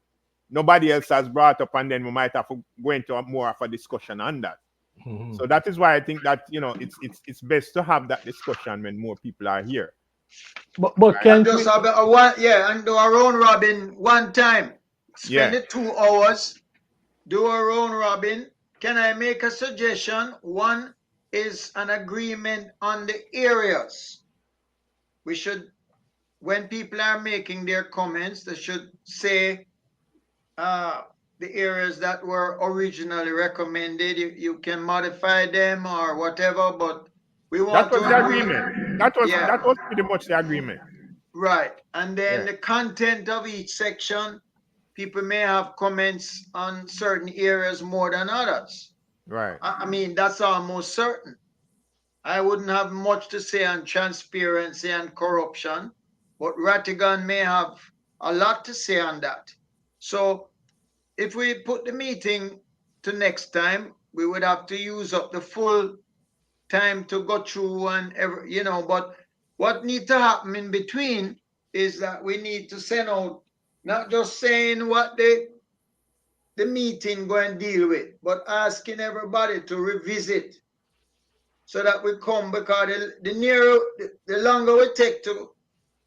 nobody else has brought up, and then we might have to go into more of a discussion on that. Mhm. So that is why I think that it's best to have that discussion when more people are here. But Right. can't Just we? have a one, yeah, and do a round robin one time. Spend Yeah. it 2 hours. Do a round robin. Can I make a suggestion? One is an agreement on the areas. We should, when people are making their comments, they should say the areas that were originally recommended. You can modify them or whatever, but we That want was to the agree. agreement. Yeah, That was pretty much the agreement. right. And then Yeah. the content of each section, people may have comments on certain areas more than others. Right. I mean, that's almost certain. I wouldn't have much to say on transparency and corruption, but Rattigan may have a lot to say on that. So if we put the meeting to next time, we would have to use up the full time to go through and but what needs to happen in between is that we need to send out not just saying what the meeting going to deal with, but asking everybody to revisit so that we come, because the longer we take to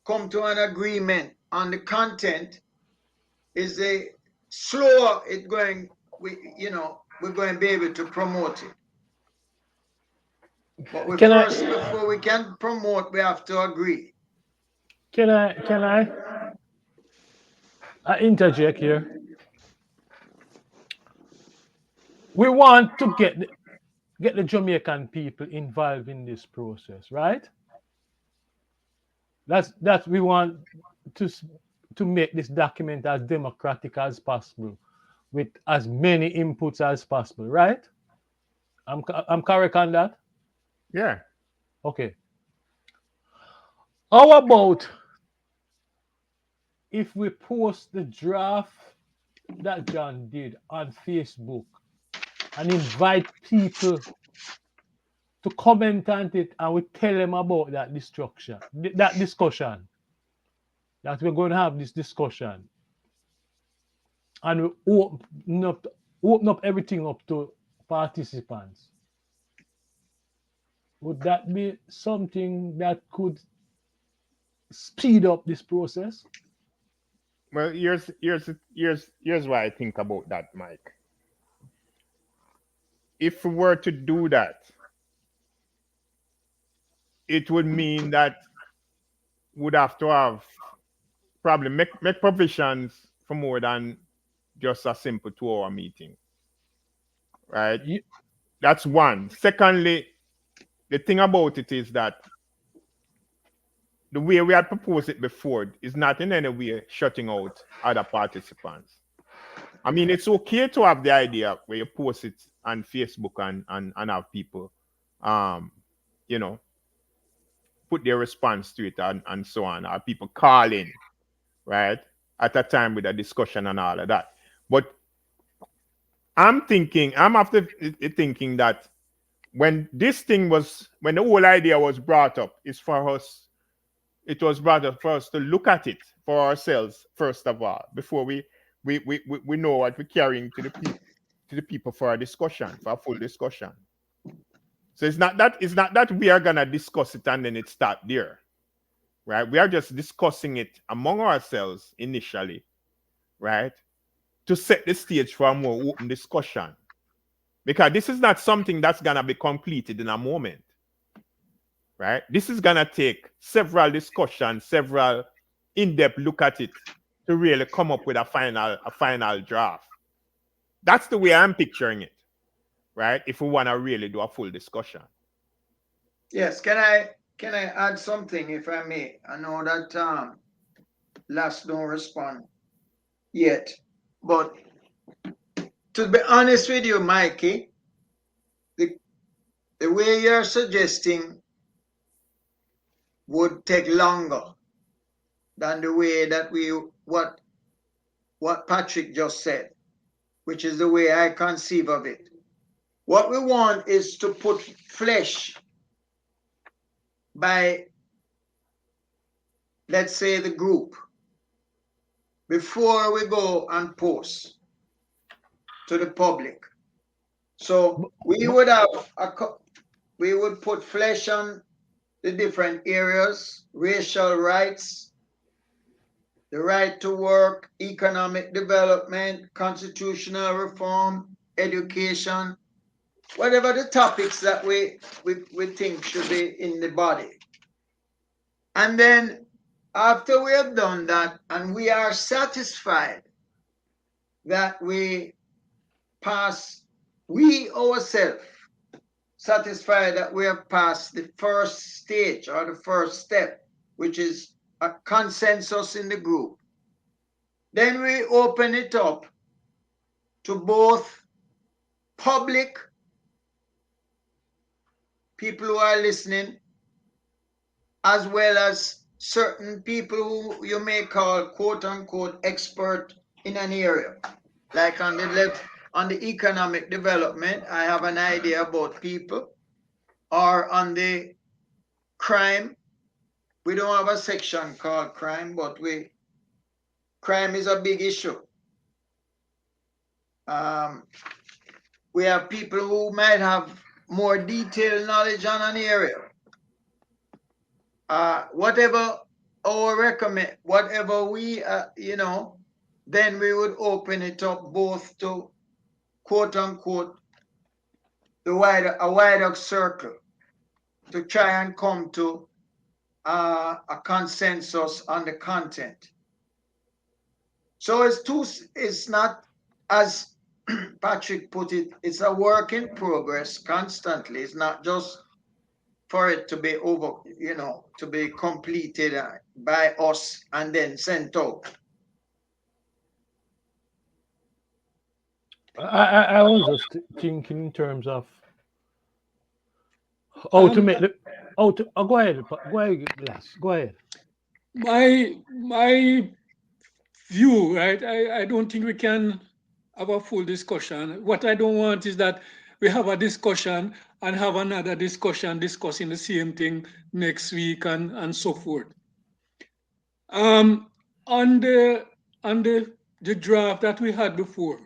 come to an agreement on the content, is the slower it going. We're going to be able to promote it. But before we can promote, we have to agree. Can I interject here? We want to get the Jamaican people involved in this process, right? That's we want to to make this document as democratic as possible, with as many inputs as possible, right? I'm correct on that. Yeah. Okay. How about if we post the draft that John did on Facebook and invite people to comment on it, and we tell them about that discussion, that we're going to have this discussion, and we open up everything up to participants. Would that be something that could speed up this process? Well, here's what I think about that, Mike. If we were to do that, it would mean that we'd have to have probably make provisions for more than just a simple 2 hour meeting. Right? That's one. Secondly, the thing about it is that the way we had proposed it before is not in any way shutting out other participants. I mean, it's okay to have the idea where you post it on Facebook and have people, um, you know, put their response to it and so on, or people call in, right, at a time with a discussion and all of that. But I'm after thinking that when the whole idea was brought up, it was brought up for us to look at it for ourselves first of all before we know what we're carrying to the people for a discussion, for a full discussion. So it's not that we are gonna discuss it and then it start there, right? We are just discussing it among ourselves initially, right, to set the stage for a more open discussion, because this is not something that's gonna be completed in a moment, right? This is gonna take several discussions, several in-depth look at it to really come up with a final draft. That's the way I'm picturing it, right? If we want to really do a full discussion. Yes, can I add something if I may? I know that Last don't respond yet, but to be honest with you, Mikey, the way you're suggesting would take longer than the way that what Patrick just said, which is the way I conceive of it. What we want is to put flesh by, let's say, the group before we go and post to the public. So we would put flesh on the different areas: racial rights, the right to work, economic development, constitutional reform, education, whatever the topics that we think should be in the body. And then after we have done that and we are satisfied that we ourselves satisfied that we have passed the first stage or the first step, which is a consensus in the group, then we open it up to both public people who are listening, as well as certain people who you may call quote unquote expert in an area. Like on the left, on the economic development, I have an idea about people. Or on the crime, we don't have a section called crime, but crime is a big issue. We have people who might have more detailed knowledge on an area. Whatever we, then we would open it up both to quote unquote a wider circle to try and come to a consensus on the content. So it's not, as Patrick put it, it's a work in progress constantly. It's not just for it to be to be completed by us and then sent out. I was just thinking in terms of how to make the go ahead, Les, go ahead. My view, right? I don't think we can have a full discussion. What I don't want is that we have a discussion and have another discussion discussing the same thing next week and so forth. On the draft that we had before,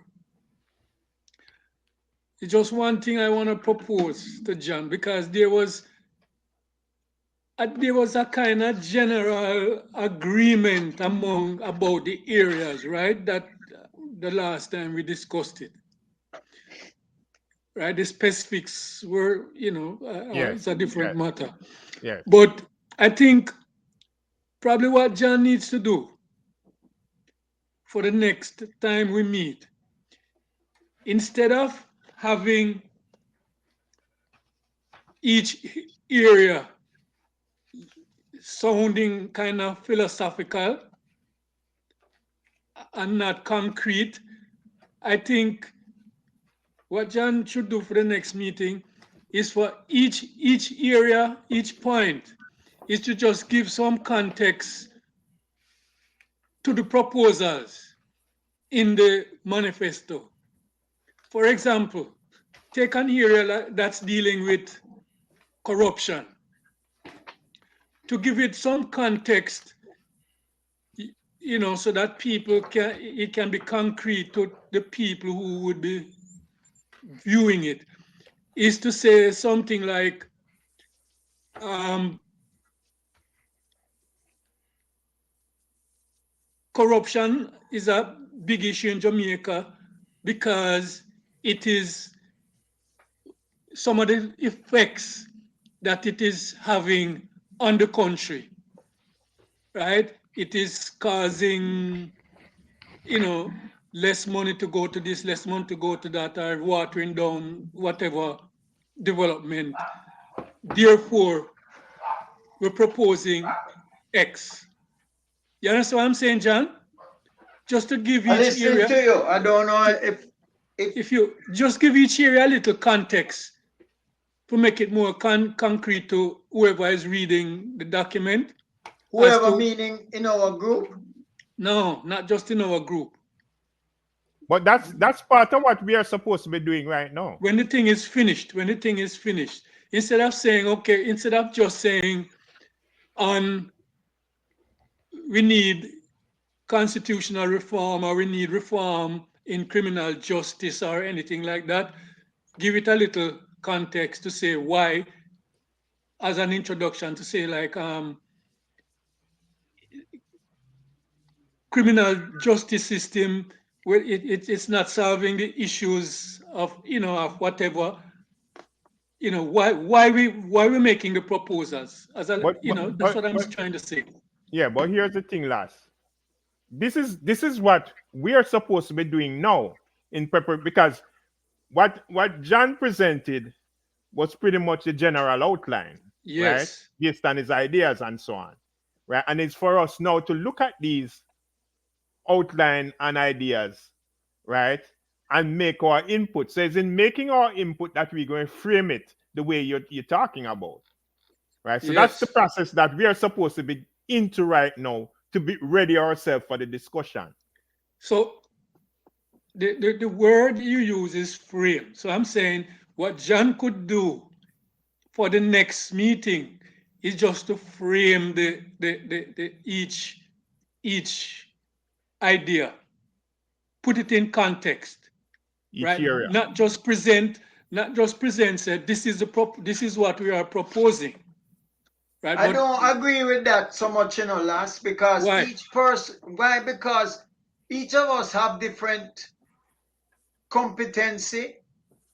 it's just one thing I want to propose to John, because there was a kind of general agreement about the areas, right? That the last time we discussed it, right? The specifics were, Yes, it's a different matter. Yes. But I think probably what John needs to do for the next time we meet, instead of having each area sounding kind of philosophical and not concrete, I think what John should do for the next meeting is for each area, each point, is to just give some context to the proposals in the manifesto. For example, take an area that's dealing with corruption. To give it some context, so that it can be concrete to the people who would be viewing it, is to say something like, corruption is a big issue in Jamaica because it is some of the effects that it is having on the country, right? It is causing, less money to go to this, less money to go to that, or watering down whatever development. Therefore, we're proposing X. You understand what I'm saying, John? Just to give each area. To you. I don't know if you just give each area a little context, to make it more concrete to whoever is reading the document. Whoever meaning in our group? No, not just in our group. But that's part of what we are supposed to be doing right now. When the thing is finished, instead of saying, okay, instead of just saying we need constitutional reform or we need reform in criminal justice or anything like that, give it a little context to say why, as an introduction, to say like criminal justice system, where it's not solving the issues of of whatever, why we're making the proposals, as a, that's what I'm trying to say. Yeah, but here's the thing, lads. This is what we are supposed to be doing now in prepare, because what John presented was pretty much the general outline, Yes. right? Based on his ideas and so on, right? And it's for us now to look at these outline and ideas, right? And make our input. So it's in making our input that we're going to frame it the way you're talking about, right? So that's the process that we are supposed to be into right now to be ready ourselves for the discussion. So the word you use is frame. So I'm saying what John could do for the next meeting is just to frame each idea, put it in context, Each right? area. Not just present. Say this is what we are proposing, right? I don't agree with that so much, Last, because Why? because each of us have different competency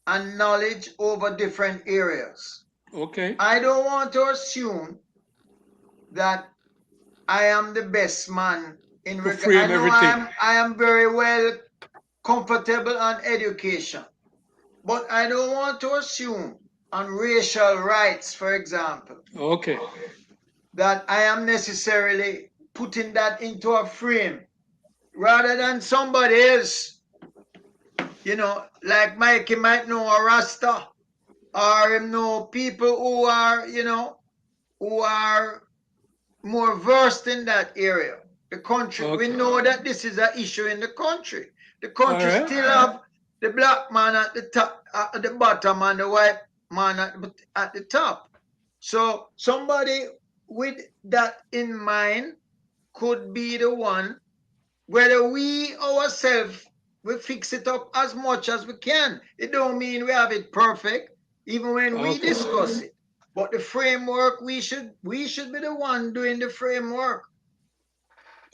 and knowledge over different areas. Okay. I don't want to assume that I am the best man in regard. I know everything. I am very well comfortable on education, but I don't want to assume on racial rights, for example. Okay. That I am necessarily putting that into a frame rather than somebody else. Like Mikey might know a Rasta, or know people who are, who are more versed in that area. The country, we know that this is an issue in the country. The country still have the black man at the top, at the bottom, and the white man at the top. So somebody with that in mind could be the one, whether we ourselves we fix it up as much as we can. It don't mean we have it perfect, even when we discuss it. But the framework, we should be the one doing the framework.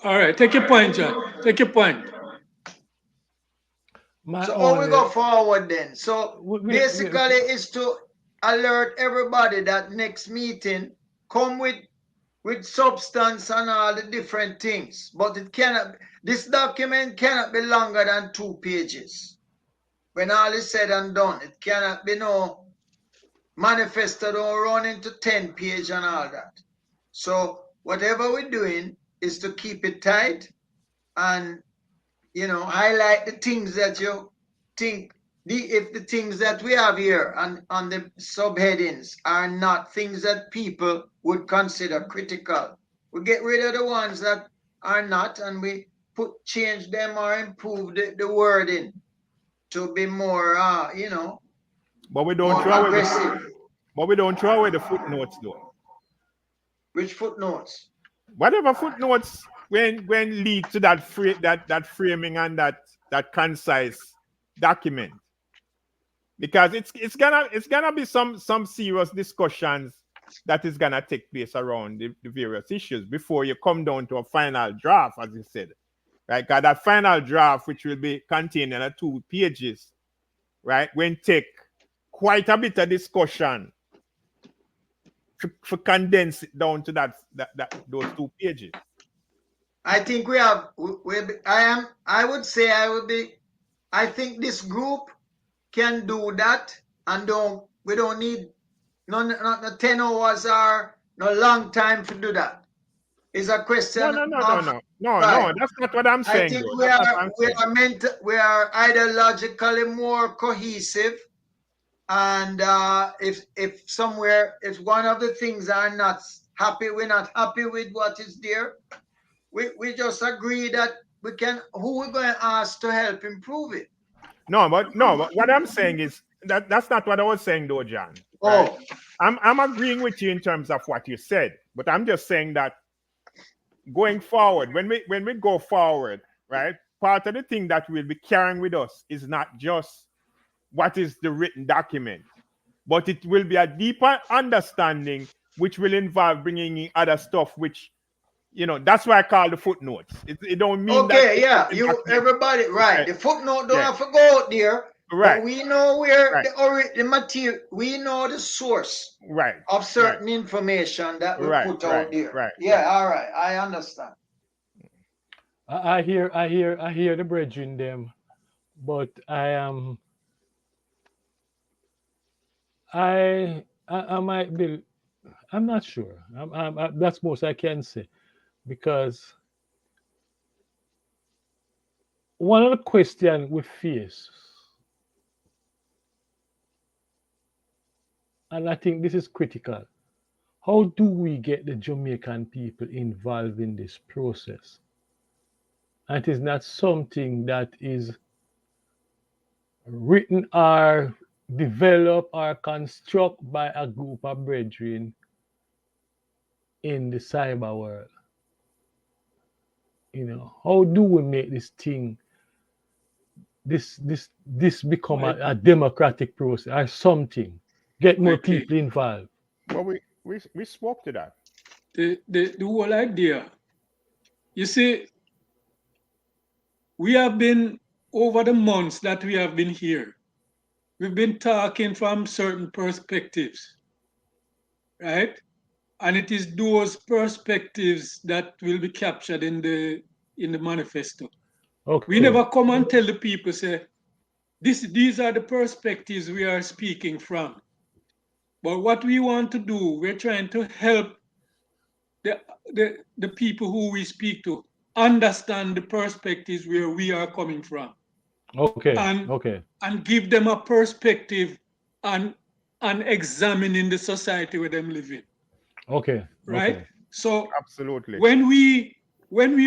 All right, take your point, John. Take your point. So how we go forward then? So basically is to alert everybody that next meeting come with substance and all the different things. But this document cannot be longer than 2 pages. When all is said and done, it cannot be no manifesto don't run into 10 page and all that. So whatever we're doing is to keep it tight and, highlight the things that you think, if the things that we have here on the subheadings are not things that people would consider critical. We get rid of the ones that are not, and we change them or improve the wording to be more, but we don't throw away but we don't throw away the footnotes, though. Which footnotes? Whatever footnotes when lead to that framing and that concise document, because it's gonna be some serious discussions that is gonna take place around the various issues before you come down to a final draft, as you said, right? Because that final draft, which will be contained in 2 pages, right, when take quite a bit of discussion to condense it down to those 2 pages. I think we have. I think this group can do that, and we don't need not 10 hours or no long time to do that. It's a question. No. That's not what I'm saying. I think we are ideologically more cohesive And if somewhere, if one of the things are not happy, we're not happy with what is there, we just agree that we can, who we're going to ask to help improve it. No, but what I'm saying is that's not what I was saying though, John. Right? Oh, I'm agreeing with you in terms of what you said, but I'm just saying that going forward, when we go forward, right? Part of the thing that we'll be carrying with us is not just what is the written document, but it will be a deeper understanding, which will involve bringing in other stuff, which that's why I call the footnotes. It don't mean that okay, yeah, the you document. everybody, right? Okay. The footnote don't Yeah. have to go out there, Right. but we know where Right. the material, we know the source Right. of Right. certain information that we Right. put Right. out there. Right. Yeah, Right. all right, I understand. I hear the brethren them, but I might be. I'm not sure. That's most I can say, because one of the questions we face, and I think this is critical, how do we get the Jamaican people involved in this process? And it is not something that is written or developed or constructed by a group of brethren in the cyber world. How do we make this thing, this become a democratic process or something? Get more Okay. people involved. Well, we spoke to that. The whole idea, you see, we have been, over the months that we have been here, we've been talking from certain perspectives, right? And it is those perspectives that will be captured in the manifesto. Okay. We never come and tell the people, say, these are the perspectives we are speaking from. But what we want to do, we're trying to help the people who we speak to understand the perspectives where we are coming from. Okay. And, Okay. and give them a perspective and examining the society where them live in. Okay. Right? Okay. So Absolutely. when we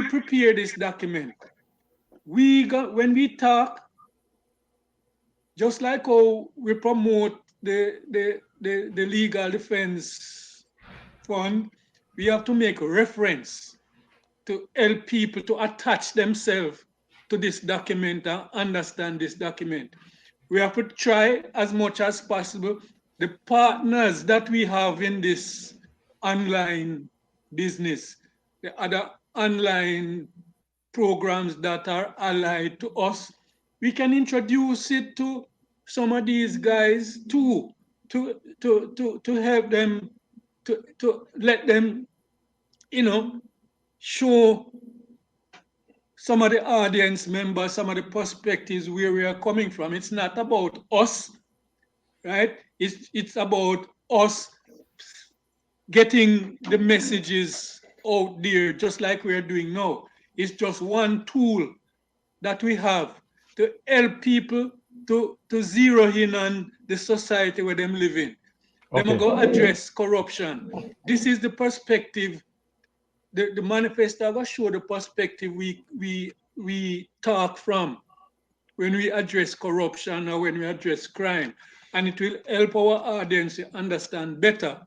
prepare this document, when we talk, just like how we promote the legal defense fund, we have to make reference to help people to attach themselves to this document and understand this document. We have to try as much as possible the partners that we have in this online business, the other online programs that are allied to us. We can introduce it to some of these guys too, to help them, to let them, show some of the audience members some of the perspectives where we are coming from. It's not about us, right? It's about us getting the messages out there, just like we are doing now. It's just one tool that we have to help people to zero in on the society where them live in. Them Okay. go address corruption. This is the perspective. The manifesto will show the perspective we talk from when we address corruption or when we address crime, and it will help our audience understand better,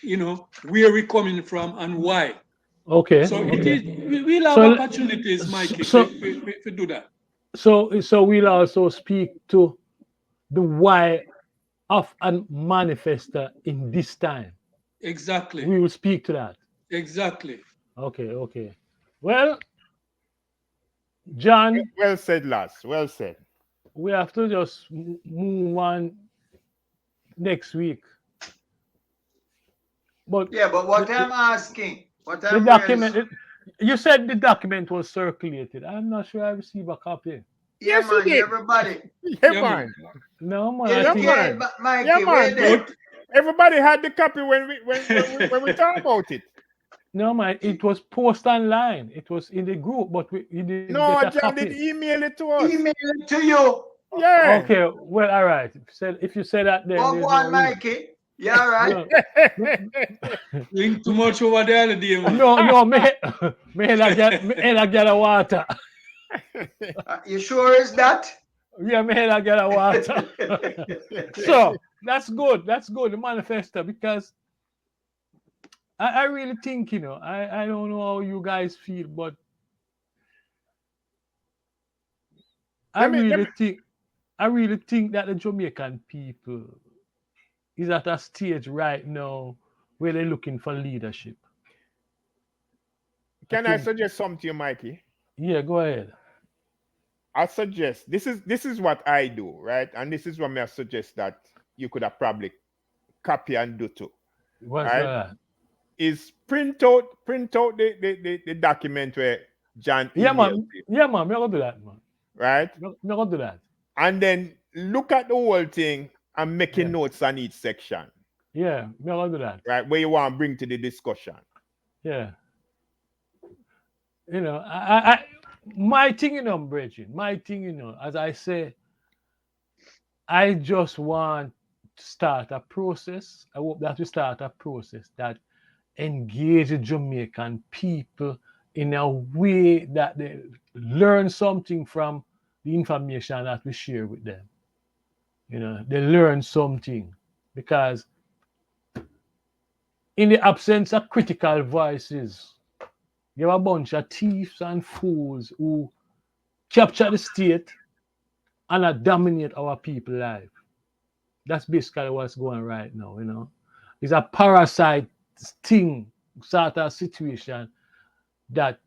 where we're coming from and why. Okay. So Okay. we'll have So opportunities, Mike, if so we do that. so we'll also speak to the why of a manifesto in this time. Exactly. We will speak to that. Exactly. Okay. Okay. Well, John, Well said, lads. Well said. we have to just move on next week. But Yeah, but what the, I'm asking, what the I'm really, document, you said the document was circulated. I'm not sure I received a copy. yeah, Yes, you man, did. everybody, Yeah, Yeah, man. man. No, man, yeah, I Yeah, think. yeah, man. Yeah, Mikey, wait man. there. But Everybody had the copy when we talk about it. No, man, it was posted online. It was in the group, but we didn't get No, a John copy. did email it to us. Email it to you. Yeah. Okay, well, all right. If you say that, then Oh, there's go no on, reason. Mikey. You all right? Drink too much over the holiday, man. No, me get a water. You sure is that? Yeah, me get a water. So that's good. That's good. The manifesto, because I really think, I don't know how you guys feel, but I let me really think I really think that the Jamaican people is at a stage right now where they're looking for leadership. I can I think, suggest something to you, Mikey? yeah, go ahead. I suggest this is what I do, right? And this is what I suggest that you could have probably copy and do too. What's Right? that? Is print out the document where John Yeah, emailed man. him, Yeah, man. Me gonna do that, man. right? Me gonna do that. And then look at the whole thing and making Yeah. notes on each section, Yeah, me gonna do that. right? Where you want to bring to the discussion. Yeah. I my thing, Bridget, my thing, as I say, I just want to start a process. I hope that we start a process that engage the Jamaican people in a way that they learn something from the information that we share with them. They learn something, because in the absence of critical voices, you have a bunch of thieves and fools who capture the state and dominate our people life. That's basically what's going right now. It's a parasite thing, sort of situation that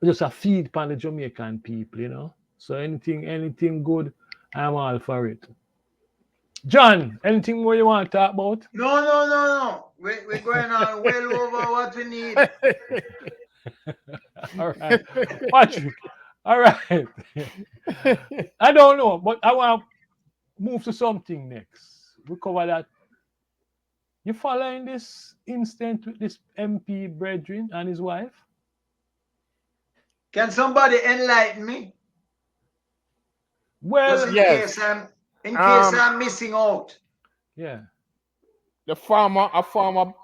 just a feed upon the Jamaican people. So anything good, I'm all for it. John, anything more you want to talk about? No. We're going on well over what we need. All right. Patrick. All right. I don't know, but I want to move to something next. We cover that. You following this incident with this MP brethren and his wife? Can somebody enlighten me? Just Well, in Yes. case I'm Um, missing out. yeah. a former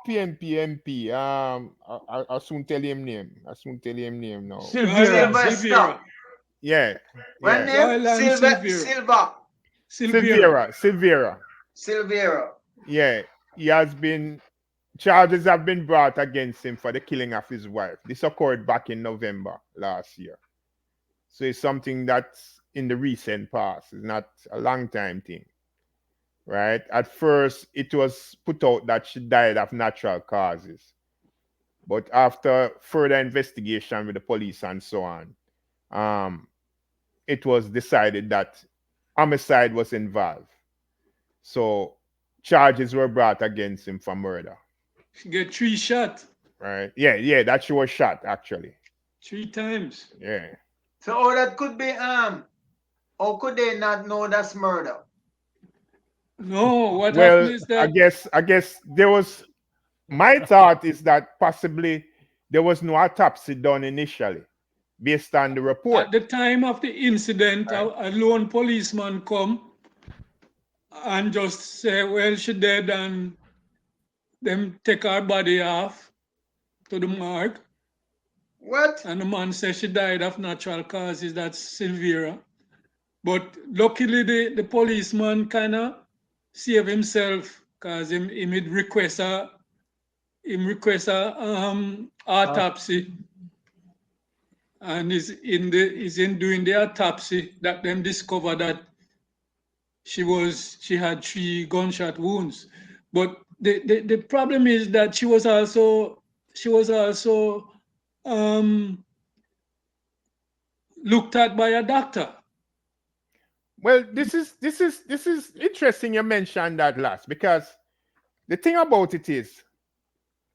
PNP MP. I'll soon tell him name. I'll soon tell him name now. Silvera. Sylvester. Yeah, What yeah. name? Royland Silvera. Silva. Silvera. Silvera. Silvera. Yeah, he has been charges have been brought against him for the killing of his wife. This occurred back in November last year. So it's something that's in the recent past. It's not a long time thing. Right? At first, it was put out that she died of natural causes. But after further investigation with the police and so on, it was decided that homicide was involved. So charges were brought against him for murder. She get 3 shots, Right? Yeah, that she was shot actually. 3 times. Yeah. So all that could be how could they not know that's murder? No, what happened Well, is I that guess there was my thought is that possibly there was no autopsy done initially based on the report. at the time of the incident, Right. a lone policeman come and just say, well, she dead, and them take her body off to the morgue. What? And the man says she died of natural causes. That's Silvera. But luckily, the policeman kind of saved himself, because him request a autopsy, and is in doing the autopsy that them discover that she had 3 gunshot wounds. But the problem is that she was also looked at by a doctor. Well, this is interesting you mentioned that last, because the thing about it is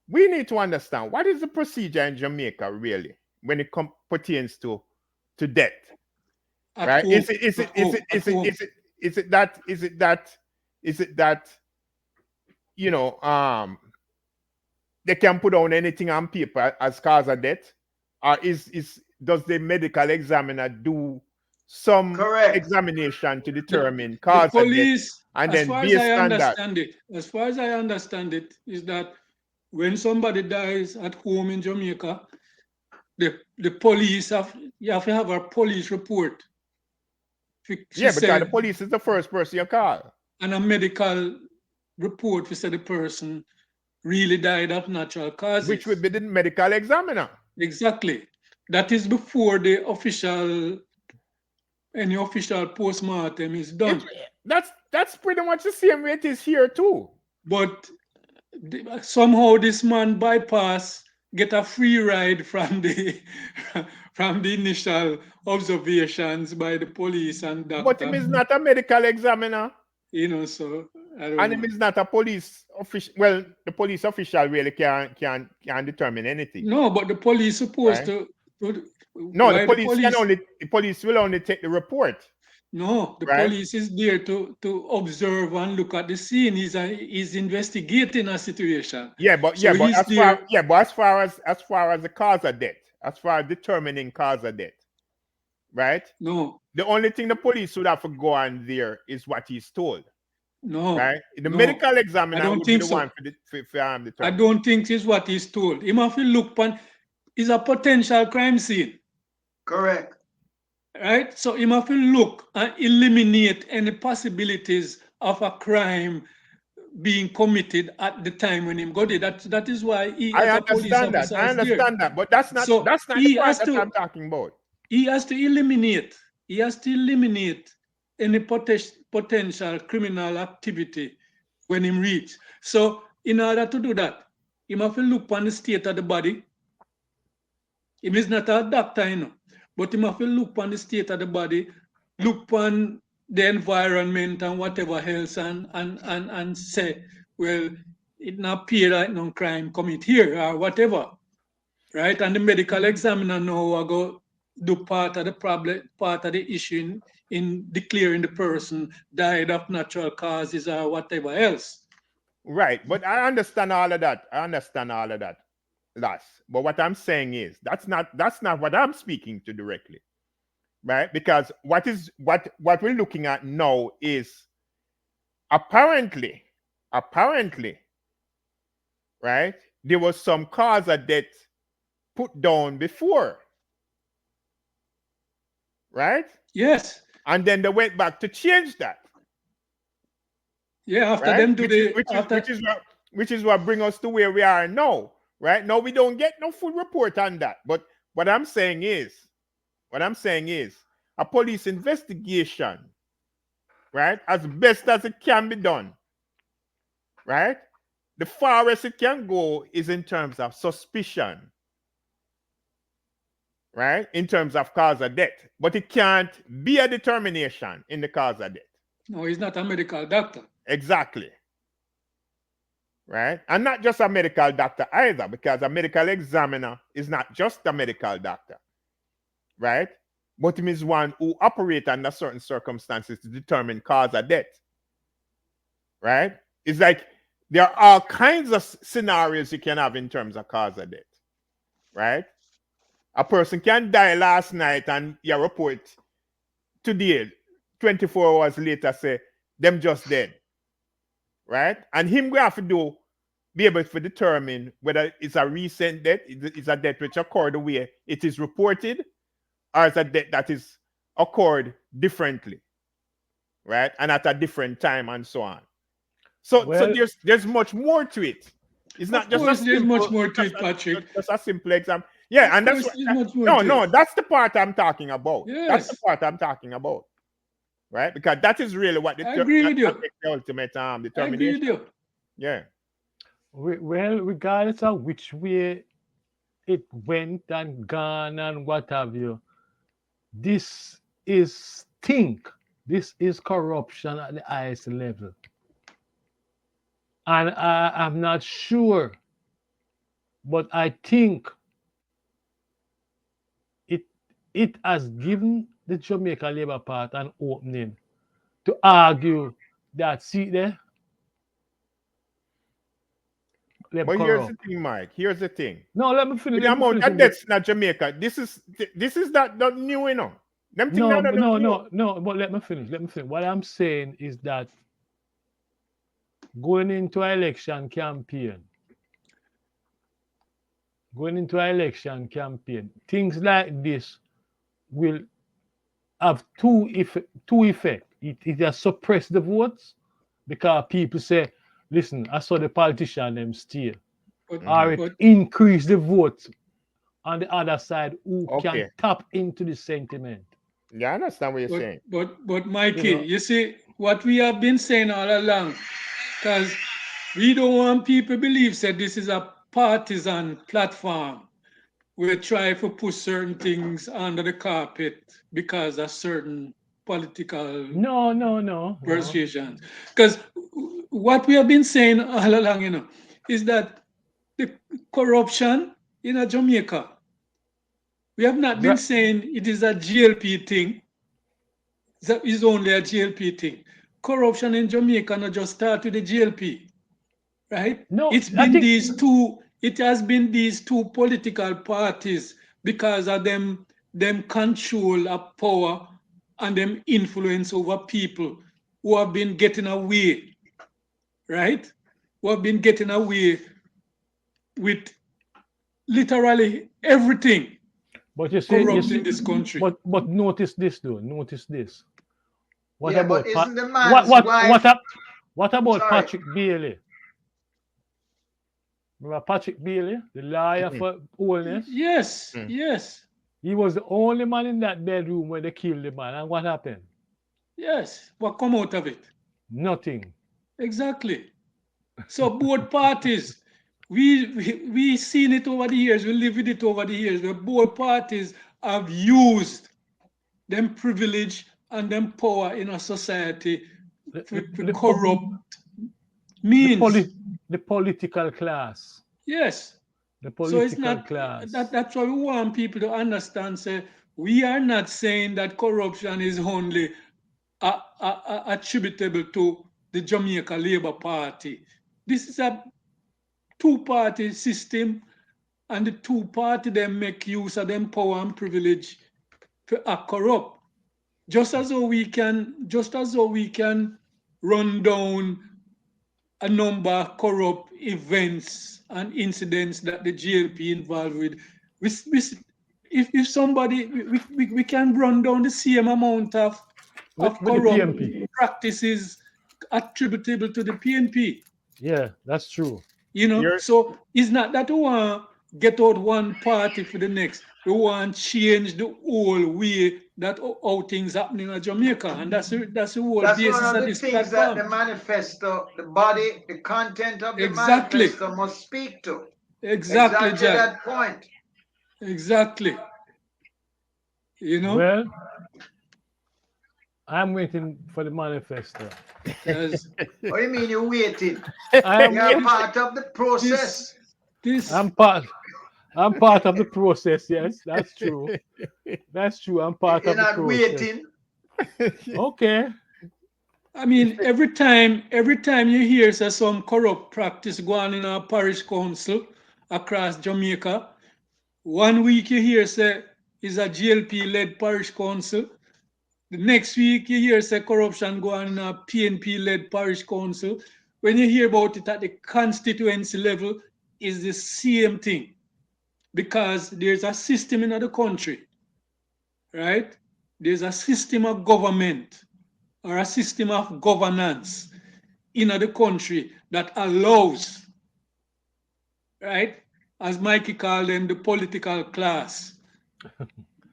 we need to understand what is the procedure in Jamaica really when it pertains to death. At Right? home, at home. Is it that they can put on anything on paper as cause of death, or does the medical examiner do some Correct. examination to determine The cause of death, police, and as then far as based I on that, understand it, as far as I understand it, is that when somebody dies at home in Jamaica, the police you have to have a police report. She yeah, because the said, police is the first person you call. and a medical report to say the person really died of natural causes. Which would be the medical examiner. Exactly. That is before the any official post-mortem is done. That's pretty much the same way it is here too. But somehow this man get a free ride from the from the initial observations by the police and doctor. But him is not a medical examiner. So I don't And know. him is not a police official. Well, the police official really can determine anything. No, but the police supposed Right. to. No, the police will only take the report. No, the Right? police is there to observe and look at the scene. He's investigating a situation. Yeah, but So as far as the cause of death, as far as determining cause of death, right? No, The only thing the police would have to go on there is what he's told. no, Right? The no. medical I examiner don't would be think the so. one for determining. I don't think it's what he's told. Him have to look upon is a potential crime scene. Correct. Right? So him have to look and eliminate any possibilities of a crime being committed at the time when him got it. That is why he I as a police understand that. officer I is there. understand that, but that's not So the he part has that to I'm talking about. he has to eliminate any potential criminal activity when him reach. So in order to do that, he have to look on the state of the body. He is not a doctor, but he have to look on the state of the body, look on the environment and whatever else, and say, well, it not appear that no crime commit here or whatever, right? And the medical examiner now will go do part of the problem, part of the issue in declaring the person died of natural causes or whatever else. Right, but I understand all of that. Last. But what I'm saying is that's not what I'm speaking to directly. Right? Because what we're looking at now is apparently, right? There was some cause of death put down before. Right? Yes. And then they went back to change that. Yeah, after right? them do which is what brings us to where we are now. Right? Now we don't get no full report on that. But what I'm saying is a police investigation, right, as best as it can be done, right? The farthest it can go is in terms of suspicion, right? In terms of cause of death. But it can't be a determination in the cause of death. No, he's not a medical doctor. Exactly. Right? And not just a medical doctor either, because a medical examiner is not just a medical doctor. Right? But he is one who operates under certain circumstances to determine cause of death. Right? It's like there are all kinds of scenarios you can have in terms of cause of death. Right? A person can die last night and you report today, 24 hours later, say, them just dead. Right? And him we have to be able to determine whether it's a recent death, it's a death which occurred the way it is reported, or it's a death that is occurred differently, right? And at a different time and so on. So there's much more to it. It's not just a simple, there's much more to it, Patrick. Just a simple example. Yeah, and that's that's the part I'm talking about. Yes. That's the part I'm talking about. Right? Because that is really what I agree with you. the ultimate determination. I agree with you. Yeah. Well, regardless of which way it went and gone and what have you, this is stink. This is corruption at the highest level. And I'm not sure, but I think it has given the Jamaica Labour Party an opening to argue that, see there, but here's the thing, Mike. Here's the thing. No, let me finish. The amount of deaths in Jamaica, this is not new, Them thing No, not but new. no. But let me finish. What I'm saying is that going into an election campaign, things like this will have two effect. It either suppress the votes because people say, listen, I saw the politician them steal, But, or it but increase the votes on the other side who can Okay. tap into the sentiment. Yeah, I understand what you're but saying. but You Mikey, know, you see what we have been saying all along, because we don't want people believe that this is a partisan platform. We try to push certain things under the carpet because of certain political no. persuasions. Because what we have been saying all along, is that the corruption in Jamaica, we have not been Right. saying it is a GLP thing. That is only a GLP thing. Corruption in Jamaica not just start with the GLP, right? No, It's I been think these two. It has been these two political parties because of them control of power and them influence over people who have been getting away, right? Who have been getting away with literally everything but you corrupt see, in this country. but notice this though. Notice this. What Yeah, but about isn't the what man's what wife? what about Sorry. Patrick Bailey? Remember Patrick Bailey, the lawyer Mhm. for Oldness? Yes, Mm. yes, He was the only man in that bedroom when they killed the man. And what happened? yes. What come out of it? Nothing. Exactly. So both parties, we seen it over the years, we live with it over the years, where both parties have used them privilege and them power in a society The for, the, for the, po- corrupt the, means. poli- the political class. Yes. The So it's political not class. that's why we want people to understand. Say we are not saying that corruption is only attributable to the Jamaica Labour Party. This is a two-party system, and the two party them make use of them power and privilege to act corrupt. Just as though we can run down a number of corrupt events and incidents that the GLP involved with. If somebody we can run down the same amount of With the corrupt PMP. practices attributable to the PNP. Yeah, that's true. You're So it's not that we want get out one party for the next. We want change the whole way that how things happening in Jamaica, and that's the whole That's one basis of of the this things that the platform. manifesto, the body, the content of the Exactly, manifesto must speak to. exactly, Exactly Jack. that point. Exactly. You know, Well, I'm waiting for the manifesto. because What do you mean you're waiting? I am You're waiting. part of the this, process. this, I'm part. I'm part of the process. Yes, that's true. That's true. I'm part You're of the not process. waiting. Okay. I mean, every time you hear say some corrupt practice going on in our parish council across Jamaica, 1 week you hear say is a GLP led parish council. The next week you hear say corruption going on in a PNP led parish council. When you hear about it at the constituency level, is the same thing. Because there's a system in the country, right? There's a system of government or a system of governance in the country that allows, right, as Mikey called them, the political class,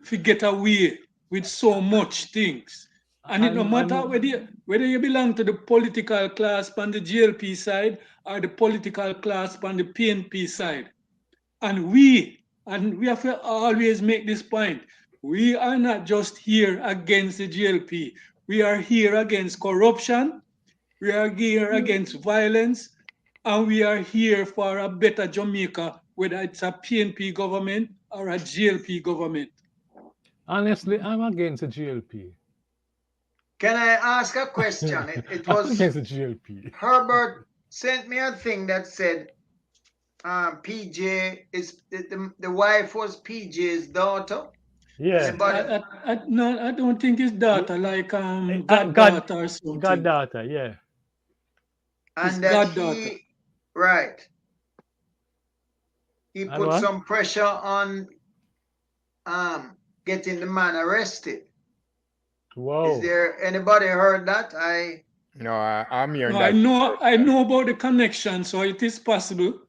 to get away with so much things. And it no matter whether you belong to the political class on the GLP side or the political class on the PNP side. And we have to always make this point. We are not just here against the GLP. We are here against corruption. We are here against violence. And we are here for a better Jamaica, whether it's a PNP government or a GLP government. Honestly, I'm against the GLP. Can I ask a question? It I'm was against the GLP. Herbert sent me a thing that said PJ is the wife was PJ's daughter. Yeah. Anybody? No, I don't think it's daughter, like God, goddaughter or something. goddaughter, yeah. It's And that goddaughter. right, he And put what? some pressure on getting the man arrested. Wow. Is there anybody heard that? No, I'm hearing No, that. I know about the connection, so it is possible.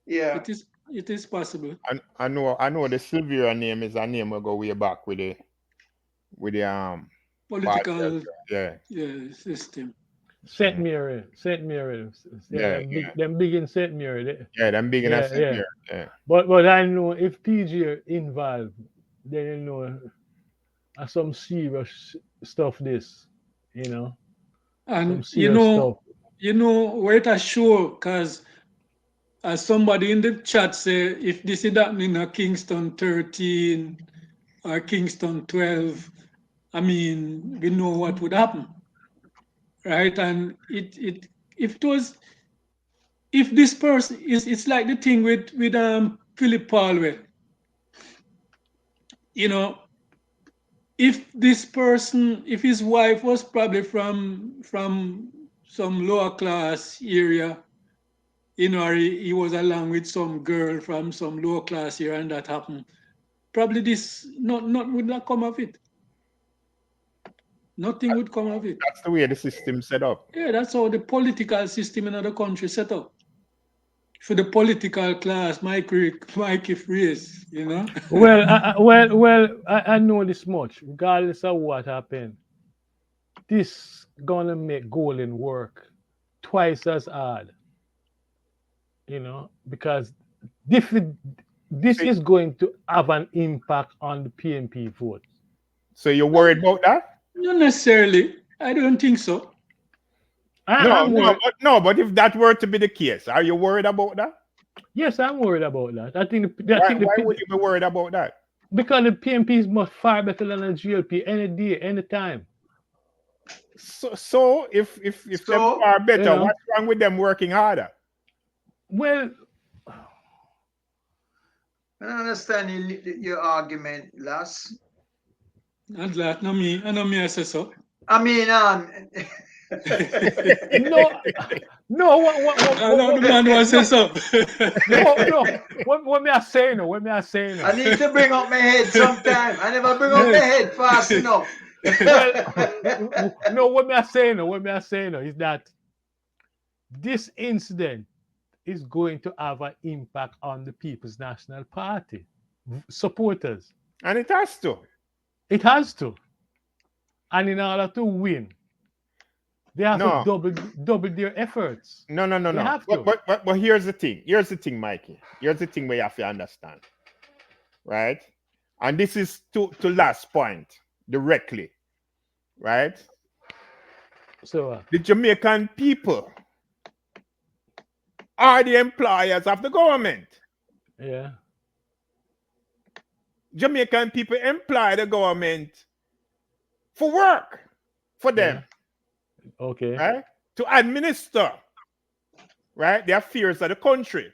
Yeah. It is possible. I know the Sylvia name is a name we go way back with the Political yeah. system. St. Mary. St. Mary. Yeah, them big in St. Mary. yeah, them big in Yeah, a yeah. Sylvia. Yeah. But I know if PG are involved, then you know some serious stuff this, you know. Some And serious stuff. where it show, because as somebody in the chat say, if this is happening at Kingston 13 or Kingston 12, I mean, we know what would happen, right? And if this person it's like the thing with Philip Palwell, you know, if this person, if his wife was probably from some lower class area, you know, or he was along with some girl from some lower class area and that happened, probably this not would not come of it. Nothing would come of it. That's the way the system set up. Yeah, that's how the political system in other countries set up. For the political class, Mikey phrase, you know. Well, I know this much. Regardless of what happened, this gonna make Golden work twice as hard. You know, because this is going to have an impact on the PNP vote. So you're worried about that? Not necessarily. I don't think so. I'm worried. But if that were to be the case, are you worried about that? Yes, I'm worried about that. I think Why would you be worried about that? because the PNP is much far better than the GLP any day, any time. So if them are better, you know, what's wrong with them working harder? Well, I don't understand your argument, Lass. Not that, no me. I know me I say so. I mean, no. The man was say so. No. What me I say no? What me I say no? I need to bring up my head sometime. I never bring up my head fast enough. Well, no. What me I say no? What me I say no is that this incident is going to have an impact on the People's National Party supporters. And it has to. It has to. And in order to win, they have to double their efforts. No. They have to. But here's the thing. Here's the thing, Mikey. Here's the thing where you have to understand. Right? And this is to last point directly. Right? So the Jamaican people are the employers of the government. Yeah. Jamaican people employ the government for work for them. Yeah. Okay. Right? To administer, right, the affairs of the country.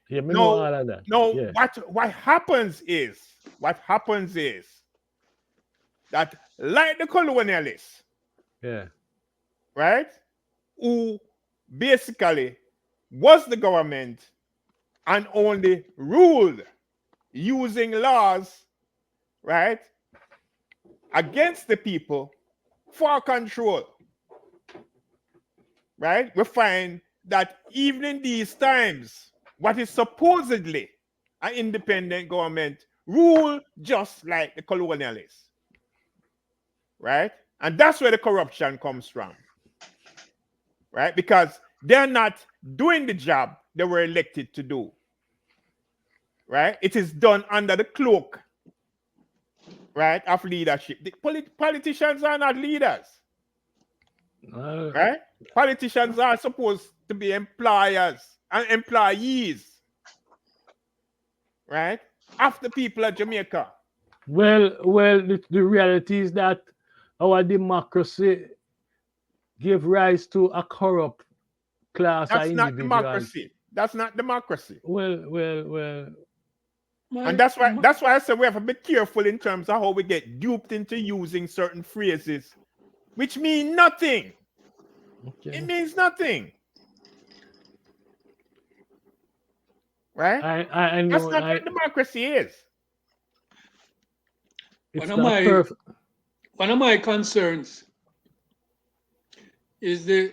Yeah, me know all of that. No, yeah. what happens is that like the colonialists, yeah, right, who basically was the government and only ruled using laws, right, against the people for control, right? We find that even in these times, what is supposedly an independent government rule just like the colonialists, right? And that's where the corruption comes from, right? Because they're not doing the job they were elected to do, right? It is done under the cloak, right, of leadership. The politicians are not leaders, right? Politicians are supposed to be employers and employees, right, of the people of Jamaica. Well, the reality is that our democracy gave rise to a corrupt class of individuals. That's not democracy. Well. And that's why I said we have to be careful in terms of how we get duped into using certain phrases, which mean nothing. Okay. It means nothing. Right? I know. That's not what democracy is. It's One of not my perfect. one of my concerns is the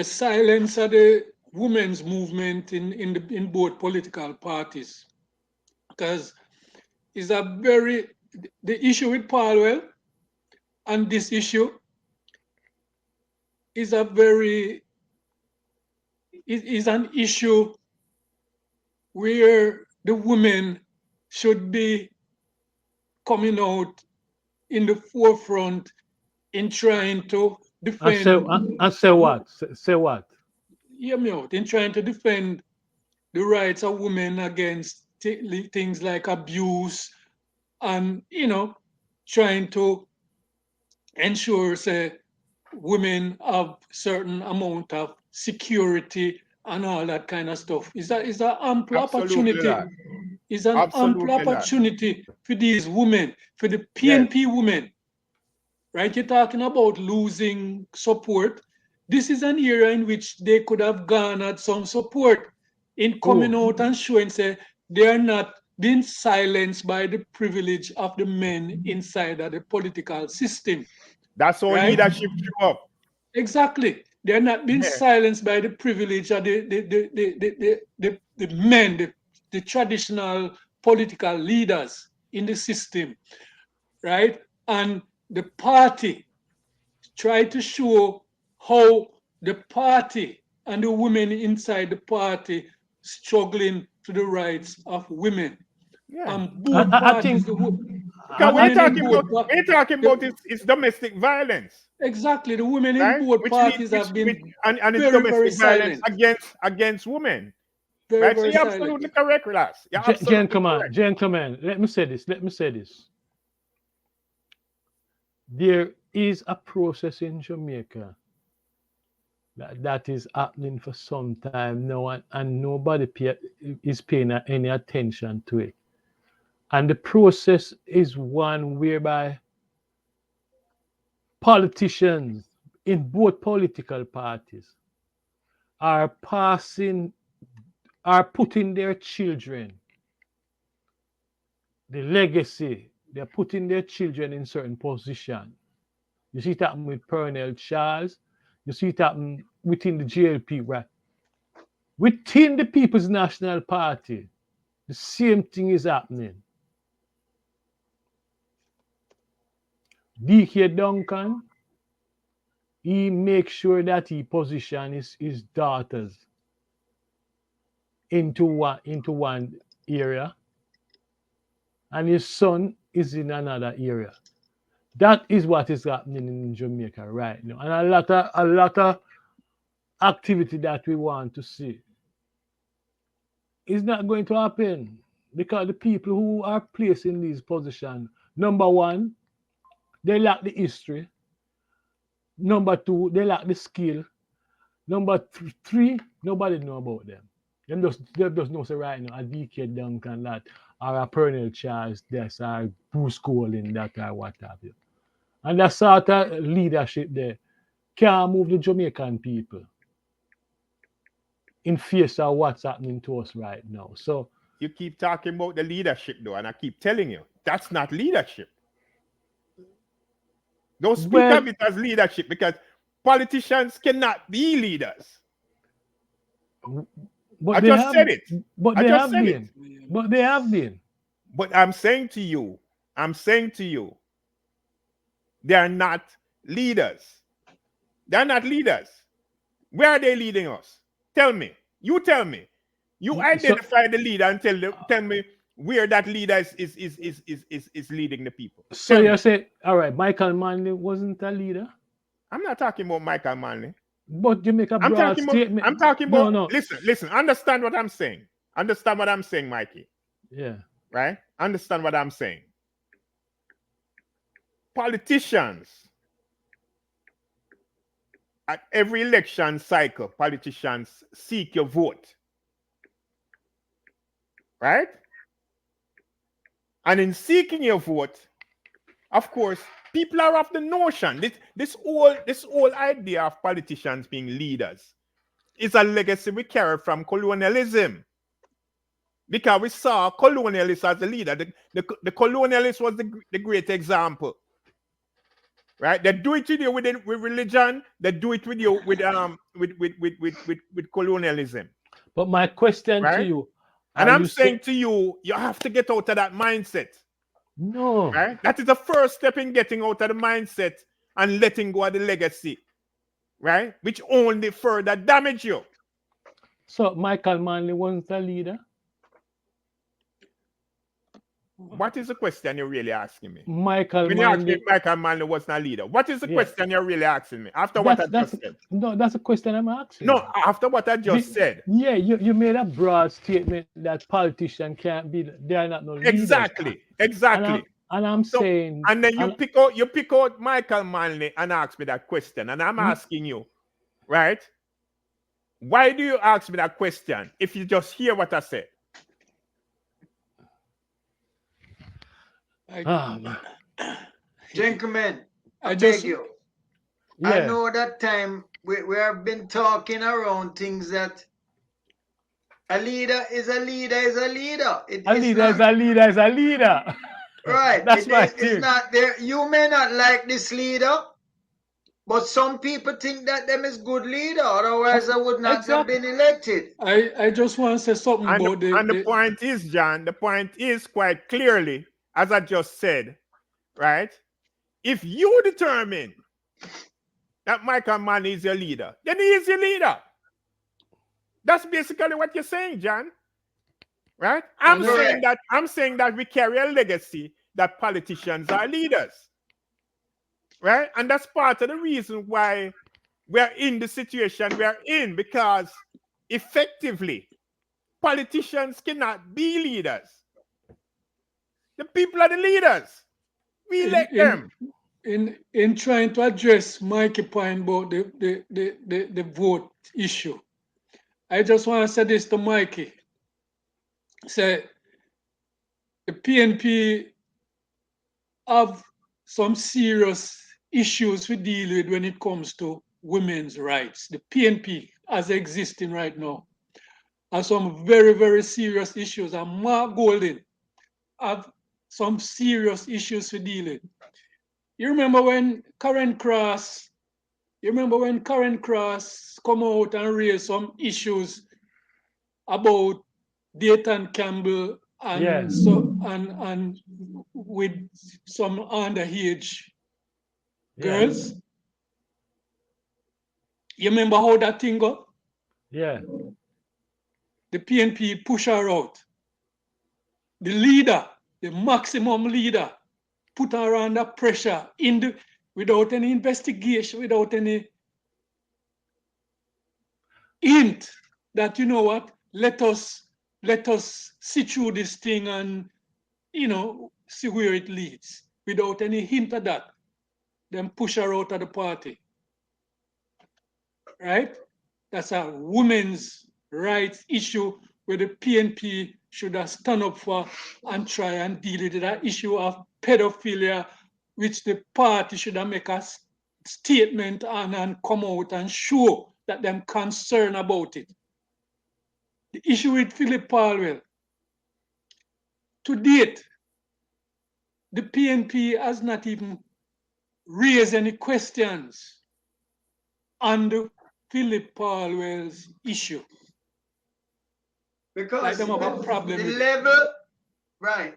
silence of the women's movement in both political parties, because the issue with Palwell and this issue is an issue where the women should be coming out in the forefront in trying to defend. And say what? Say what? Hear me out. In trying to defend the rights of women against things like abuse, and trying to ensure, say, women have certain amount of security and all that kind of stuff. Is that ample Absolutely opportunity? not. Is an ample Absolutely not. opportunity for these women, for the Yes. PNP women, right? You're talking about losing support. This is an era in which they could have garnered some support in coming out and showing, say, they are not being silenced by the privilege of the men inside of the political system. That's how Right? leadership show up. Exactly. They're not being silenced by the privilege of the men, the traditional political leaders in the system, right? And the party try to show how the party and the women inside the party struggling for the rights of women. Yeah. And both I parties, think Because we're talking about is domestic violence. Exactly. The women in Right? both parties have been and it's very, very domestic violence silent. against women. Very, Right? So very you're silent. absolutely correct, Ross. You're absolutely correct. Gentlemen, let me say this. There is a process in Jamaica that is happening for some time now, and nobody is paying any attention to it. And the process is one whereby politicians in both political parties are putting their children, the legacy, they're putting their children in certain position. You see it happen with Pernell Charles. You see it happen within the JLP, right? Within the People's National Party, the same thing is happening. DK Duncan, he makes sure that he positions his daughters into one area, and his son is in another area. That is what is happening in Jamaica right now, and a lot of activity that we want to see is not going to happen because the people who are placed in these positions, number one, they lack the history. Number two, they lack the skill. Number three, nobody know about them. They just know say right now a DK Duncan that or a Pernell Charles this or Bruce Colin that or what have you. And that sort of leadership there can't move the Jamaican people in face of what's happening to us right now. So You keep talking about the leadership though, and I keep telling you, that's not leadership. Don't speak of it as leadership because politicians cannot be leaders. But I just said it. But they have been. But they have been. But I'm saying to you, they are not leaders. They're not leaders. Where are they leading us? Tell me. You tell me. You identify the leader and tell me where that leader is leading the people. So you say, all right, Michael Manley wasn't a leader? I'm not talking about Michael Manley. But you make a broad statement. I'm talking about, no. Listen, understand what I'm saying. Understand what I'm saying, Mikey. Yeah. Right? Understand what I'm saying. Politicians, at every election cycle, politicians seek your vote. right? And in seeking your vote, of course, people are of the notion this whole idea of politicians being leaders is a legacy we carry from colonialism. Because we saw colonialists as the leader. The colonialist was the great example. Right? They do it with you with religion, they do it with you with colonialism. But my question to Right? you, And are I'm you saying saying to you, you have to get out of that mindset. no? Right? That is the first step in getting out of the mindset and letting go of the legacy. Right? Which only further damage you. So Michael Manley wasn't a leader. What is the question you're really asking me? Michael When you ask me Manley. if Michael Manley was not a leader, what is the Yeah, question you're really asking me after what I just said? no, that's a question I'm asking. No, after what I just said. Yeah, you made a broad statement that politicians can't be, they are not no leaders. Exactly. And I'm So, saying, and then you pick out Michael Manley and ask me that question. And I'm asking you, right? Why do you ask me that question if you just hear what I said? Gentlemen, I just beg you. yeah, I know that time we have been talking around things that a leader is a leader is a leader. a leader is a leader is a leader. Right. That's my It's thing. not there. You may not like this leader, but some people think that them is good leader. Otherwise, I would not have been elected. I just want to say something about the point is, John, the point is quite clearly, as I just said, right? If you determine that Michael Manley is your leader, then he is your leader. That's basically what you're saying, John. Right? I'm saying that we carry a legacy that politicians are leaders. Right? And that's part of the reason why we're in the situation we're in, because effectively politicians cannot be leaders. The people are the leaders. We elect them. In trying to address Mikey point about the vote issue, I just want to say this to Mikey. Say the PNP have some serious issues we deal with when it comes to women's rights. The PNP, as existing right now, have some very, very serious issues. And Mark Golden have some serious issues we deal with. You remember when Karen Cross come out and raise some issues about Dayton Campbell and and with some underage girls? You remember how that thing go? Yeah. The PNP push her out. The leader, the maximum leader, put her under pressure without any investigation, without any hint that, you know what, let us see through this thing and, see where it leads. Without any hint of that, then push her out of the party. Right? That's a women's rights issue where the PNP should have stand up for and try and deal with that issue of pedophilia, which the party should have make a statement and come out and show that they're concerned about it. The issue with Philip Palwell, to date, the PNP has not even raised any questions on the Philip Palwell's issue. Because like them have a problem the with level, right?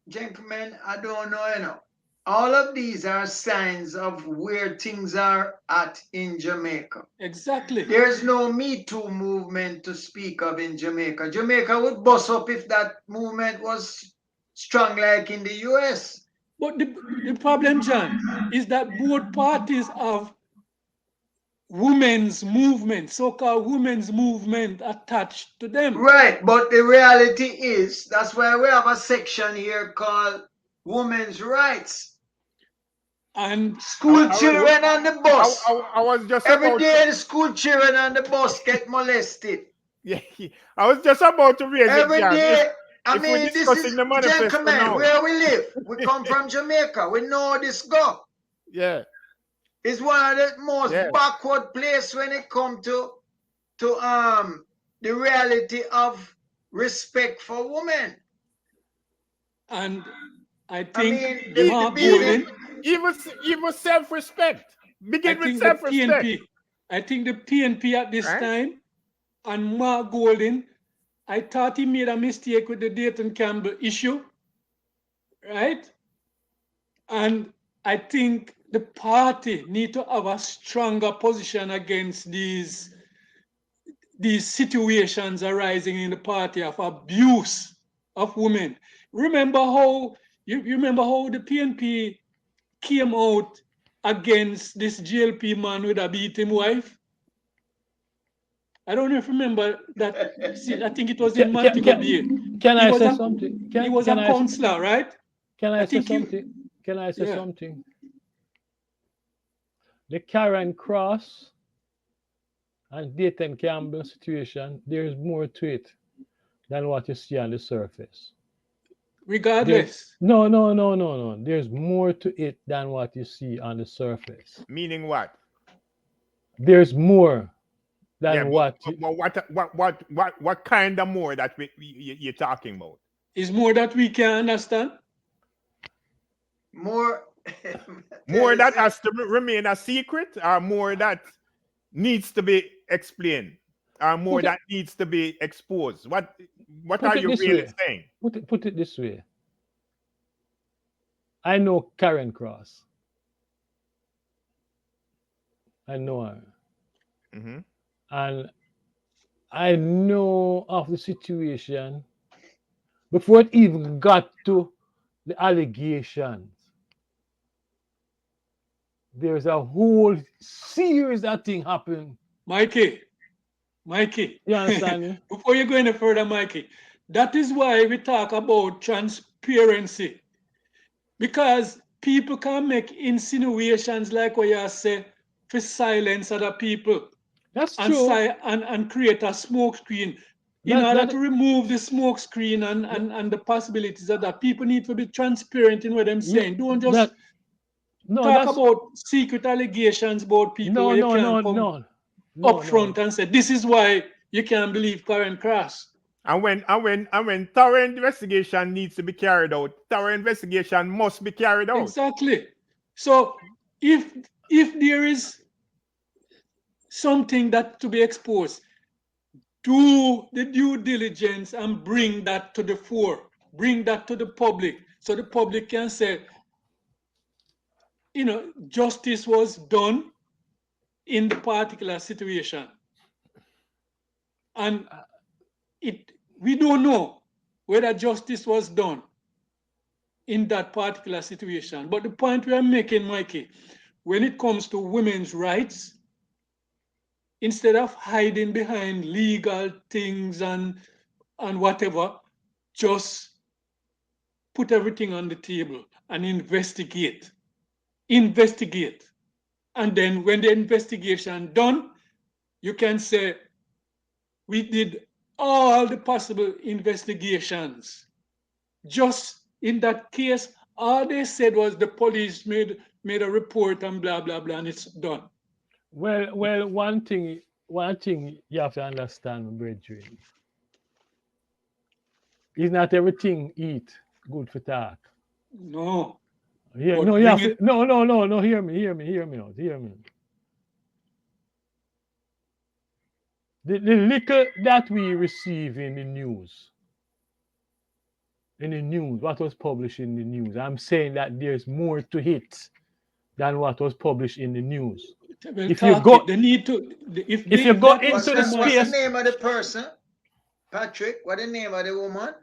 Gentlemen, I don't know, All of these are signs of where things are at in Jamaica. Exactly. There's no Me Too movement to speak of in Jamaica. Jamaica would bust up if that movement was strong like in the US. But the problem, John, is that both parties have women's movement, so-called women's movement attached to them. Right, but the reality is, that's why we have a section here called Women's Rights. And school children on the bus. I was just every day the school children on the bus get molested. Yeah, I was just about to raise it, Every Jan. day. I If we're mean, this discussing is, the manifesto gentlemen, now, where we live. We come from Jamaica. We know this go. yeah, It's one of the most yeah. backward place when it comes to the reality of respect for women. And I I think mean, the the Mark basic. Golding, Even self-respect. I Begin with think the self-respect, PNP, I think the PNP at this right? time and Mark Golding, I thought he made a mistake with the Dayton Campbell issue, right? And I think the party need to have a stronger position against these situations arising in the party of abuse of women. Remember how you remember how the PNP came out against this GLP man with a beat him wife? I don't know if you remember that. I think it was in Montego Bay. Can He I was say a something? he was a counselor, right? Can I I say think you, something? Can I say yeah. something? The Karen Cross and Dayton Campbell situation, there's more to it than what you see on the surface. Regardless, No. There's more to it than what you see on the surface. Meaning what? There's more Yeah, than but, what. what kind of more that you're talking about? is more that we can understand. More. More that has to remain a secret, or more that needs to be explained, or more Put it, that needs to be exposed? What put are it you this really way. saying? Put it this way. I know Karen Cross. I know her. Mm-hmm. And I know of the situation before it even got to the allegations. There's a whole series of things happen. Mikey, You understand me? before you go any further, Mikey, that is why we talk about transparency. Because people can make insinuations like what you say to silence other people That's and, true. and create a smoke screen. In That order that to remove the smoke screen and the possibilities of that, people need to be transparent in what I'm yeah, saying. Don't just that no, talk that's about secret allegations about people no, where you no, can't no, come no, up no, no. front and say, this is why you can't believe Karen Cross. And when thorough investigation needs to be carried out, thorough investigation must be carried out. Exactly. So if there is something that to be exposed, do the due diligence and bring that to the fore, bring that to the public, so the public can say, justice was done in the particular situation. And we don't know whether justice was done in that particular situation. But the point we are making, Mikey, when it comes to women's rights, instead of hiding behind legal things and whatever, just put everything on the table and investigate. And then when the investigation done, you can say, we did all the possible investigations. Just in that case, all they said was the police made a report and blah blah blah, and it's done. Well, one thing you have to understand, brethren, is not everything eat good for talk. No, Yeah, no, but you bring have it. to, no. Hear me out. The little that we receive in the news, what was published in the news, I'm saying that there's more to it than what was published in the news. Well, If you talk it. go, They need to. If if you they go that is into What's the so that? much. What's the space, name of the person? Patrick, what the name of the woman?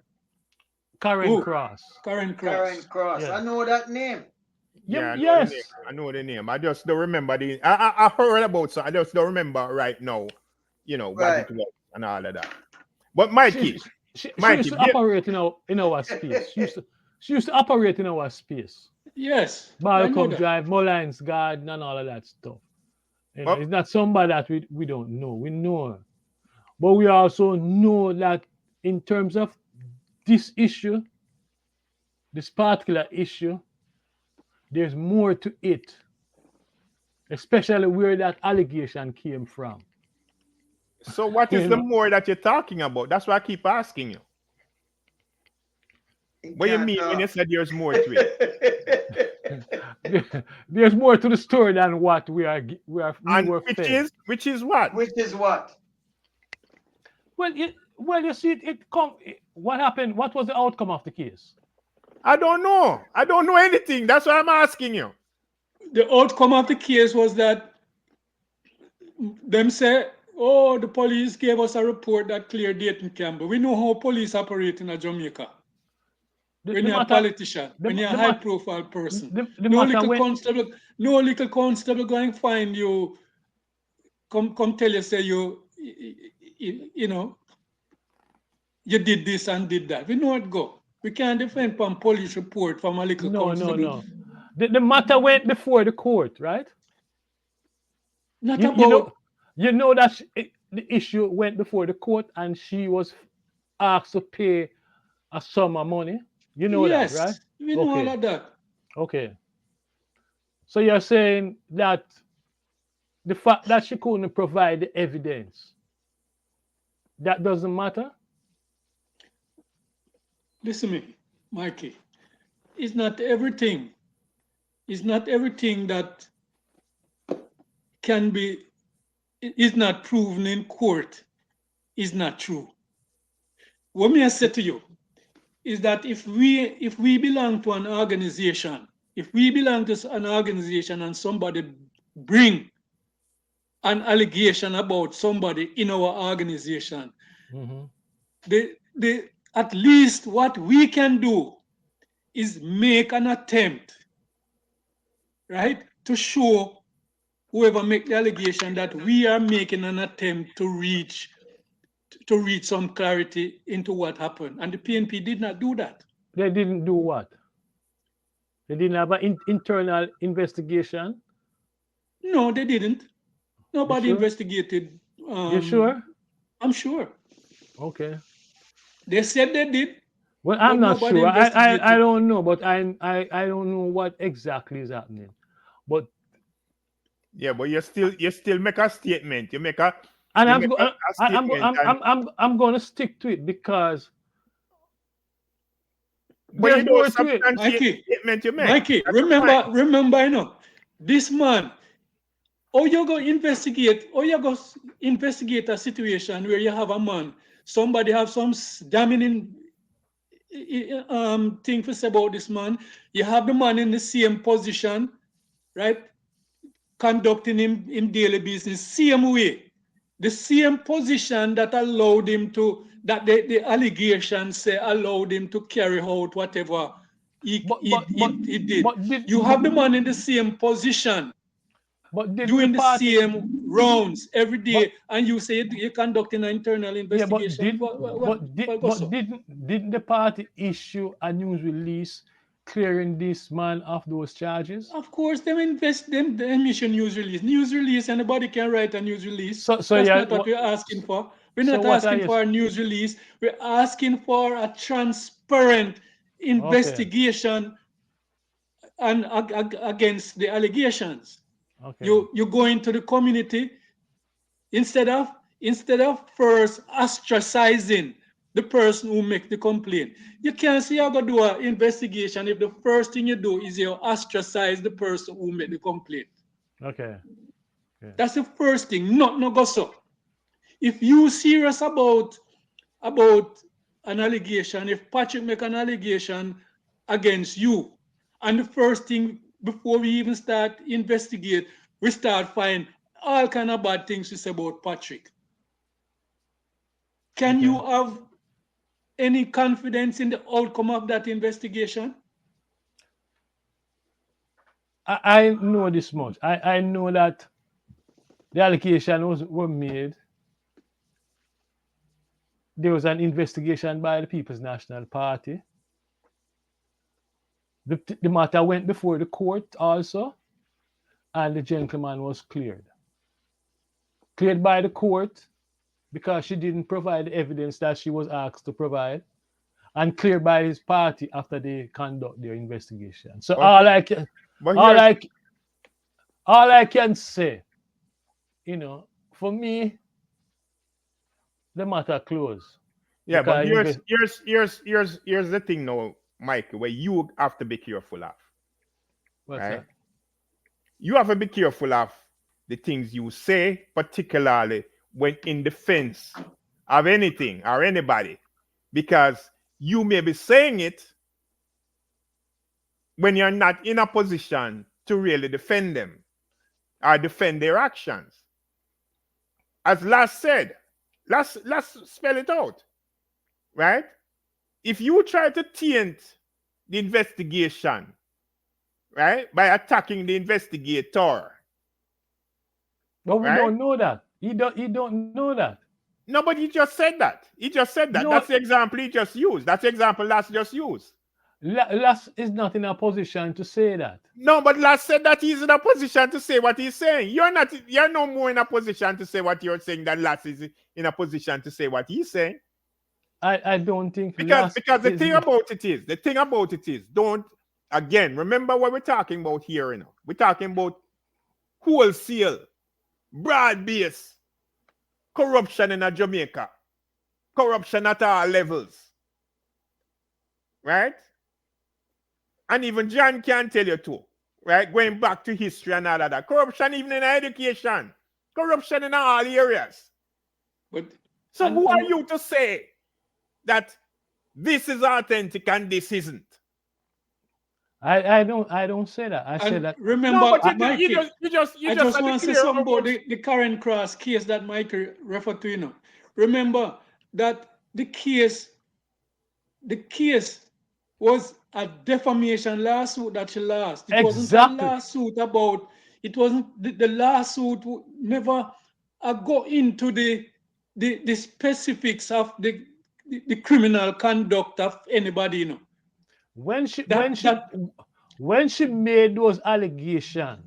Karen Who? Cross. Karen Karen Cross. Cross. Yeah. I know that name. Yeah, I know the name. Yes. I know the name. I just don't remember the. I heard about so I just don't remember right now. What Right. it was and all of that. But She, Mikey, she used Mikey, to operate in our space. She used to operate in our space. Yes, I know Malcolm that. Drive, Mullines Garden, and all of that stuff. but It's not somebody that we don't know. We know her. But we also know that in terms of this issue, this particular issue, there's more to it, especially where that allegation came from. So what is You the know, more that you're talking about? That's why I keep asking you. What you mean when you said there's more to it? there's more to the story than what we And were fed. which is what? Which is what? Well, you see, what happened? What was the outcome of the case? I don't know. I don't know anything. That's why I'm asking you. The outcome of the case was that them say, oh, the police gave us a report that cleared Dayton Campbell. We know how police operate in Jamaica. When The you're a matter, politician, the, when you're a the, high mat, profile person, the matter went. no little constable going to find you, come tell you, say you know, you did this and did that. We know it go. We can't defend from police report from a little constable. No. The matter went before the court, right? Not You about. know that the issue went before the court, and she was asked to pay a sum of money. You know that, right? Yes, we know all of that. Okay. So you're saying that the fact that she couldn't provide the evidence, that doesn't matter? Listen to me, Mikey. It's not everything. It's not everything that can be, is not proven in court is not true. What may I say to you is that if we belong to an organization, if we belong to an organization and somebody bring an allegation about somebody in our organization, at least what we can do is make an attempt, right, to show whoever make the allegation that we are making an attempt to reach some clarity into what happened. And the PNP did not do that. They didn't do what? They didn't have an internal investigation? No, they didn't. Nobody You sure? investigated. You sure? I'm sure. Okay. They said they did. Well, I'm but not nobody sure. investigated. I don't know, but I don't know what exactly is happening. But yeah, but you still make a statement. You make a and you make a statement. I'm going to stick to it because But you there's don't more to it. substantiate the statement you make. Mikey, remember, you know, this man. You go investigate a situation where you have a man, somebody have some damning thing to say about this man. You have the man in the same position, right? Conducting him daily business, same way. The same position that allowed him to, that the allegations say allowed him to carry out whatever he did. You have the man in the same position, but didn't the doing the party? same rounds every day, and you say you're conducting an internal investigation. Didn't the party issue a news release clearing this man of those charges? Of course, them issue news release. News release, anybody can write a news release. That's not what we're asking for. We're not asking for a news release. We're asking for a transparent investigation and against the allegations. Okay. You go into the community instead of first ostracizing the person who make the complaint. You can't say you're going to do an investigation if the first thing you do is you ostracize the person who made the complaint. Okay. That's the first thing. Not go so. If you serious about an allegation, if Patrick make an allegation against you, and the first thing before we even start investigate, we start find all kind of bad things to say about Patrick. Can you have any confidence in the outcome of that investigation? I know this much. I know that the allegation were made. There was an investigation by the People's National Party. The matter went before the court also, and the gentleman was cleared. Cleared by the court, because she didn't provide the evidence that she was asked to provide and cleared by his party after they conduct their investigation. So Okay. But all here's I all I can say, for me, the matter closed yeah, but because here's the thing now, Mike, where you have to be careful of, what's right? that? You have to be careful of the things you say, particularly when in defense of anything or anybody, because you may be saying it when you're not in a position to really defend them or defend their actions. As Last said, let's spell it out, right? If you try to taint the investigation, right, by attacking the investigator, But we right? don't know that. You don't know that. No, but he just said that. He just said that. No, That's the example he just used. That's the example Last just used. Lass is not in a position to say that. No, but Last said that he's in a position to say what he's saying. You're not. You're no more in a position to say what you're saying than Last is in a position to say what he's saying. I don't think Because Lass the is. thing about it is, don't again remember what we're talking about here. We're talking about wholesale, broad base corruption in Jamaica, corruption at all levels, right? And even John can tell you too, right? Going back to history and all of that. Corruption even in education. Corruption in all areas. But So who are you to say that this is authentic and this isn't? I don't say that. I say that. Remember, No, but Mikey, you just I just want to say something about the the current cross case that Michael referred to. Remember that the case was a defamation lawsuit that she lost. It wasn't a Exactly. lawsuit about. It wasn't the lawsuit never go into the specifics of the criminal conduct of anybody. When she That when she made those allegations,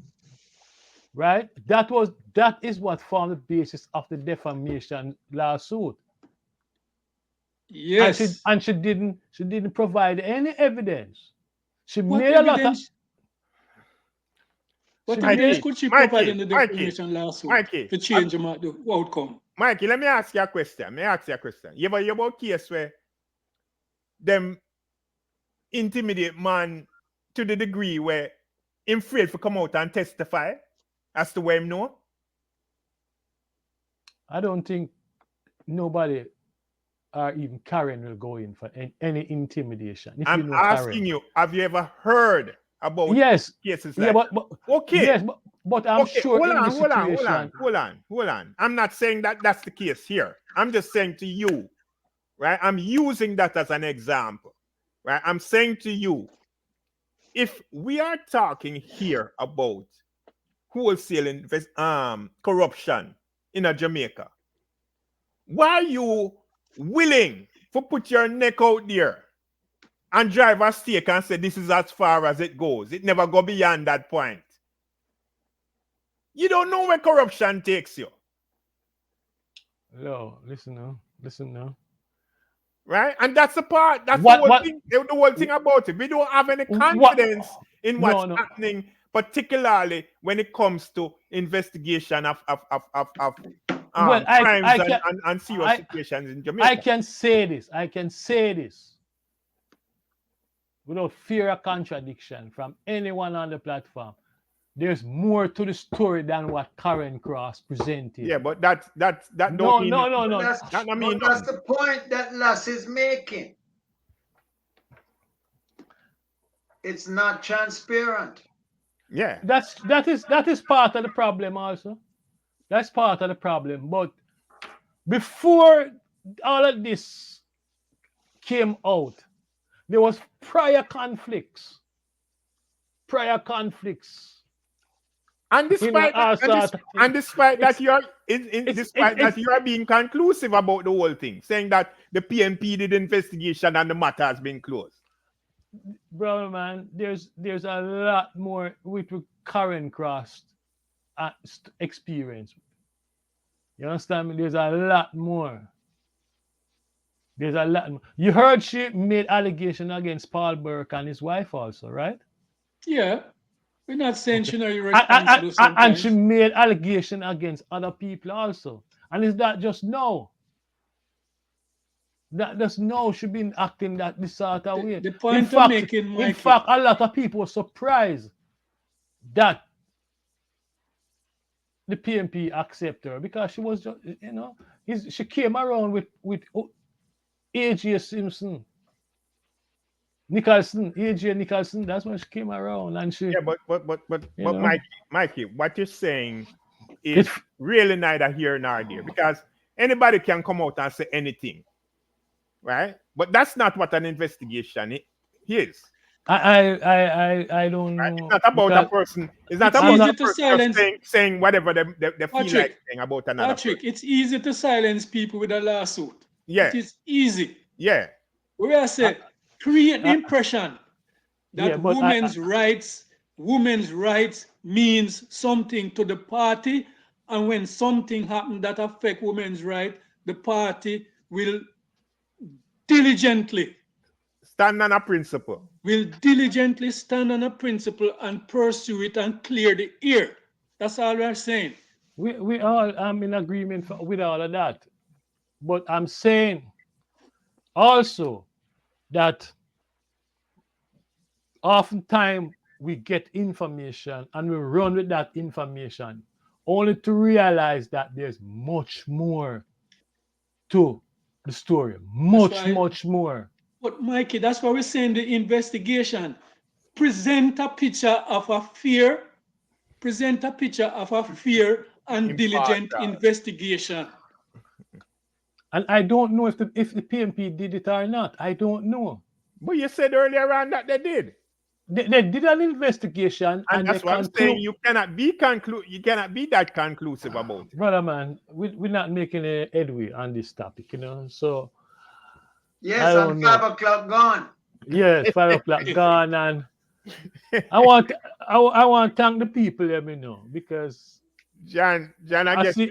right? That is what formed the basis of the defamation lawsuit. yes. And she didn't provide any evidence. She What made a lot of evidence? What she evidence made could she provide in the Mikey, defamation lawsuit Mikey, to change the outcome? Mikey, let me ask you a question. You ever a case where them intimidate man to the degree where him afraid to come out and testify as to where him know? I don't think nobody or even Karen will go in for any intimidation. If I'm you know asking Karen. you, have you ever heard about Yes. cases Yeah, like but okay. yes, but I'm Okay, sure in this situation. hold on. I'm not saying that that's the case here. I'm just saying to you, right? I'm using that as an example, right? I'm saying to you, if we are talking here about wholesale corruption in Jamaica, why are you willing to put your neck out there and drive a stake and say this is as far as it goes? It never go beyond that point. You don't know where corruption takes you. No, listen now. Right? And that's the part, that's What the whole thing about it. We don't have any what confidence in what's no. happening, particularly when it comes to investigation of Well, crimes I can and serious situations in I Jamaica. can say this without fear of contradiction from anyone on the platform. There's more to the story than what Karen Cross presented. Yeah, but that don't No, mean no. That's, that don't mean that's nothing. the point that Lass is making. It's not transparent. Yeah. That is part of the problem also. That's part of the problem. But before all of this came out, there was prior conflicts. And despite that you are despite that you are being conclusive about the whole thing, saying that the PNP did investigation and the matter has been closed. Brother man, there's a lot more with Karen Cross experience. You understand me? There's a lot more. There's a lot more. You heard she made allegation against Paul Burke and his wife also, right? Yeah, we're not saying Okay. she's not And, irresponsible and she sometimes. made allegation against other people also. And is that just no? That just no, she been acting that this sort of way. The point I'm making, In Mikey, fact, a lot of people were surprised that the PMP accept her because she was just, she came around with AJ Simpson, Nicholson, AJ Nicholson. That's when she came around, and she, Yeah, but know, Mikey, what you're saying it. is really neither here nor there, because anybody can come out and say anything, right? But that's not what an investigation is. I don't Right? It's know not about a because person. It's not it's I'm about a easy not. to person just silence. saying whatever they feel like Patrick, saying about another person. Patrick, it's easy to silence people with a lawsuit. Yeah, It is easy. yeah. Where I I, say, create the I, impression yeah, that but women's rights means something to the party, and when something happens that affect women's rights, the party diligently Stand on a principle. will diligently stand on a principle and pursue it and clear the air. That's all we're saying. we all am in agreement with all of that. But I'm saying also that oftentimes we get information and we run with that information only to realize that there's much more to the story. That's Much, why, much more. but Mikey, that's why we're saying the investigation. Present a picture of a fear, present a picture of a fair and diligent Impartial. investigation. And I don't know if the PMP did it or not. I don't know. But you said earlier on that they did. They did an investigation And and they that's what I'm saying. conclude. You cannot be that conclusive about it. Brother man, we're not making a headway on this topic, So Yes, I and don't know. 5 o'clock gone. Yes, 5 o'clock gone, and I want to thank the people, let me know, because John, I I guess see.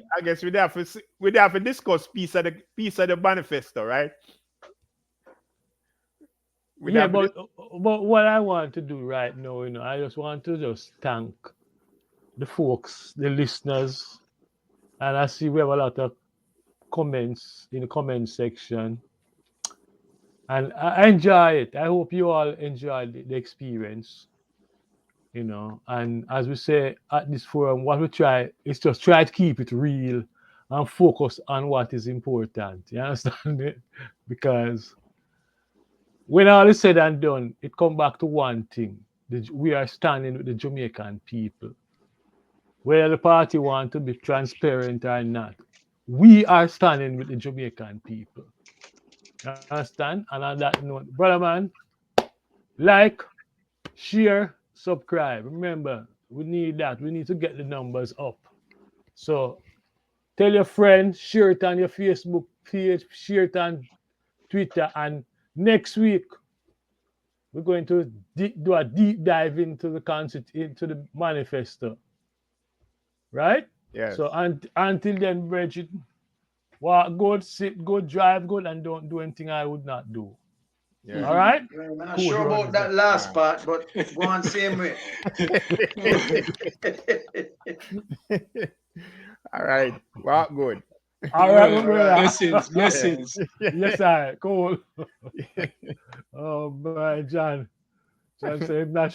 we'd have to discuss piece of the manifesto, right? We'd Yeah, have to, but what I want to do right now, I just want to just thank the folks, the listeners, and I see we have a lot of comments in the comment section, and I enjoy it. I hope you all enjoy the experience, And as we say at this forum, what we try is just try to keep it real and focus on what is important. You understand it? Because when all is said and done, it come back to one thing. We are standing with the Jamaican people. Whether the party want to be transparent or not, we are standing with the Jamaican people. You understand? And on that note, brother man, like, share, subscribe. Remember, we need that. We need to get the numbers up. So tell your friends, share it on your Facebook page, share it on Twitter, and next week we're going to do a deep dive into the manifesto, right? yes. So until then, Bridget, walk good, sit good, drive good, and don't do anything I would not do. Yeah. All right? I'm not Code sure about runs that there. last part, but go on same way. All right. Well, good. All right, my All right. brother. Blessings. Yes, I cool. Oh, boy, John. John said, not